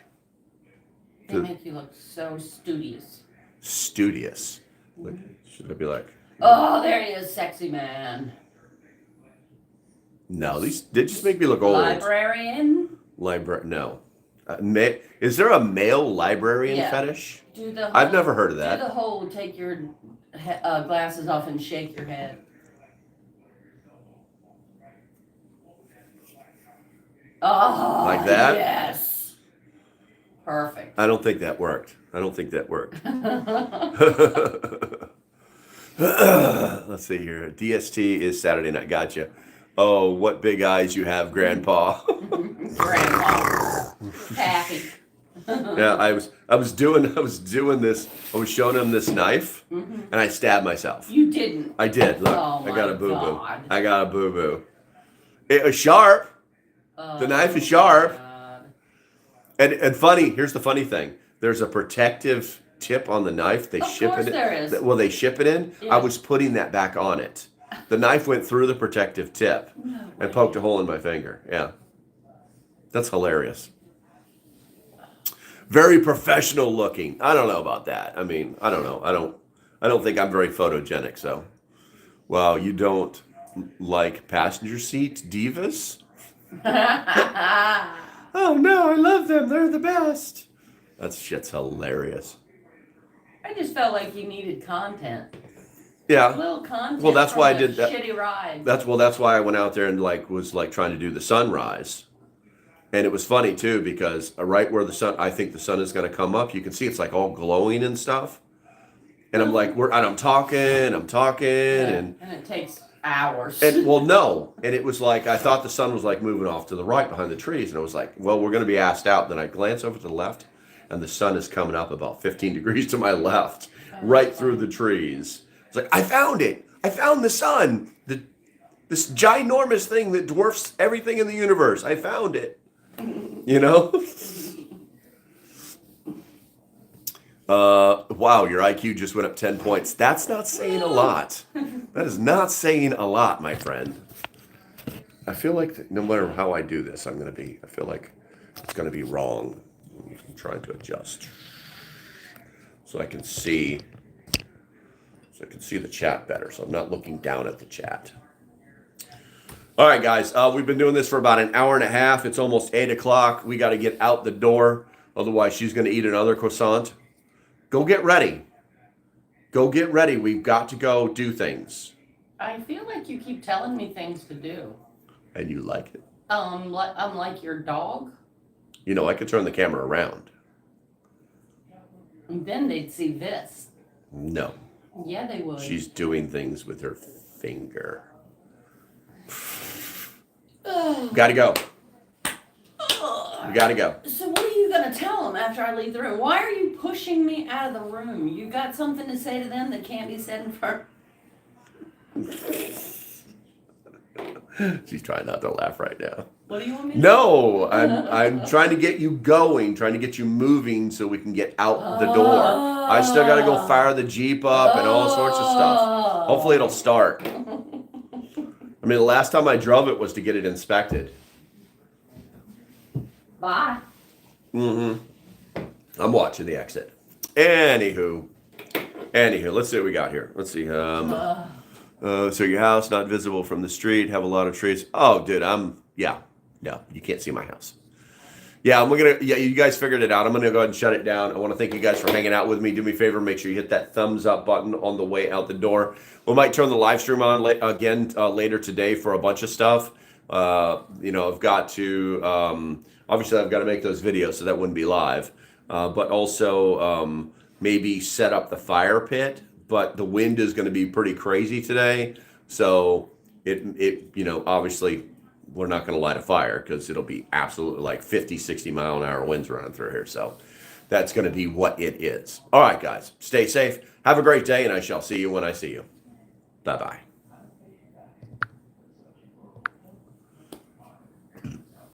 Speaker 3: They make you look so studious.
Speaker 1: Studious. Should I be like?
Speaker 3: Oh, there he is, sexy man.
Speaker 1: No, they just make me look old.
Speaker 3: Librarian?
Speaker 1: No. Is there a male librarian
Speaker 3: Yeah.
Speaker 1: fetish?
Speaker 3: Do the whole,
Speaker 1: I've never heard of
Speaker 3: Do
Speaker 1: that.
Speaker 3: the whole take your glasses off and shake your head. Oh,
Speaker 1: Like that?
Speaker 3: Yes. Perfect.
Speaker 1: I don't think that worked. Let's see here. DST is Saturday night. Gotcha. Oh, what big eyes you have, Grandpa.
Speaker 3: Grandpa. Happy.
Speaker 1: Yeah, I was doing this. I was showing him this knife, and I stabbed myself.
Speaker 3: You didn't.
Speaker 1: I did. Look,
Speaker 3: Oh,
Speaker 1: I got a
Speaker 3: my
Speaker 1: boo boo.
Speaker 3: God.
Speaker 1: I got a boo boo. It was sharp. The knife is sharp.
Speaker 3: God.
Speaker 1: And funny. Here's the funny thing. There's a protective tip on the knife. They
Speaker 3: Of
Speaker 1: ship
Speaker 3: course
Speaker 1: it.
Speaker 3: there is.
Speaker 1: Well, they ship it in.
Speaker 3: Yeah.
Speaker 1: I was putting that back on it. The knife went through the protective tip and poked a hole in my finger. Yeah, that's hilarious. Very professional looking. I don't know about that. I mean, I don't know. I don't think I'm very photogenic. So, wow, you don't like passenger seat divas? Oh no, I love them. They're the best. That shit's hilarious.
Speaker 3: I just felt like you needed content. A
Speaker 1: Yeah.
Speaker 3: little content.
Speaker 1: Well, that's
Speaker 3: from
Speaker 1: why I
Speaker 3: the
Speaker 1: did that.
Speaker 3: Shitty ride.
Speaker 1: That's why I went out there and was trying to do the sunrise. And it was funny too because right where I think the sun is going to come up, you can see it's like all glowing and stuff. And I'm like, I'm talking, and
Speaker 3: it takes hours.
Speaker 1: no. And it was like, I thought the sun was like moving off to the right behind the trees. And I was like, well, we're going to be asked out. Then I glance over to the left and the sun is coming up about 15 degrees to my left, right through the trees. It's like, I found it. I found the sun. This ginormous thing that dwarfs everything in the universe. I found it. You know? Wow, your IQ just went up 10 points. That's not saying a lot. That is not saying a lot, my friend. I feel like no matter how I do this, I feel like it's going to be wrong. I'm trying to adjust so I can see the chat better. So I'm not looking down at the chat. All right, guys, we've been doing this for about an hour and a half. It's almost 8 o'clock. We got to get out the door. Otherwise, she's going to eat another croissant. Go get ready. Go get ready. We've got to go do things.
Speaker 3: I feel like you keep telling me things to do.
Speaker 1: And you like it.
Speaker 3: I'm like your dog.
Speaker 1: You know, I could turn the camera around.
Speaker 3: And then they'd see this.
Speaker 1: No.
Speaker 3: Yeah, they would.
Speaker 1: She's doing things with her finger. Gotta go. We gotta go.
Speaker 3: So what are you gonna tell them after I leave the room? Why are you pushing me out of the room? You got something to say to them that can't be said in front.
Speaker 1: She's trying not to laugh right now.
Speaker 3: What do you want me to
Speaker 1: No, I'm trying to get you going, trying to get you moving so we can get out the door. I still gotta go fire the Jeep up and all sorts of stuff. Hopefully it'll start. I mean, the last time I drove it was to get it inspected.
Speaker 3: Bye.
Speaker 1: Mm-hmm. I'm watching the exit. Anywho, let's see what we got here. Let's see. So your house not visible from the street, have a lot of trees. Oh, dude, no, you can't see my house. Yeah, you guys figured it out. I'm gonna go ahead and shut it down. I want to thank you guys for hanging out with me. Do me a favor, make sure you hit that thumbs up button on the way out the door. We might turn the live stream on again later today for a bunch of stuff. I've got to obviously I've got to make those videos, so that wouldn't be live. But also maybe set up the fire pit. But the wind is going to be pretty crazy today, so it obviously we're not going to light a fire because it'll be absolutely like 50, 60 mile an hour winds running through here. So that's going to be what it is. All right, guys, stay safe. Have a great day, and I shall see you when I see you. Bye-bye.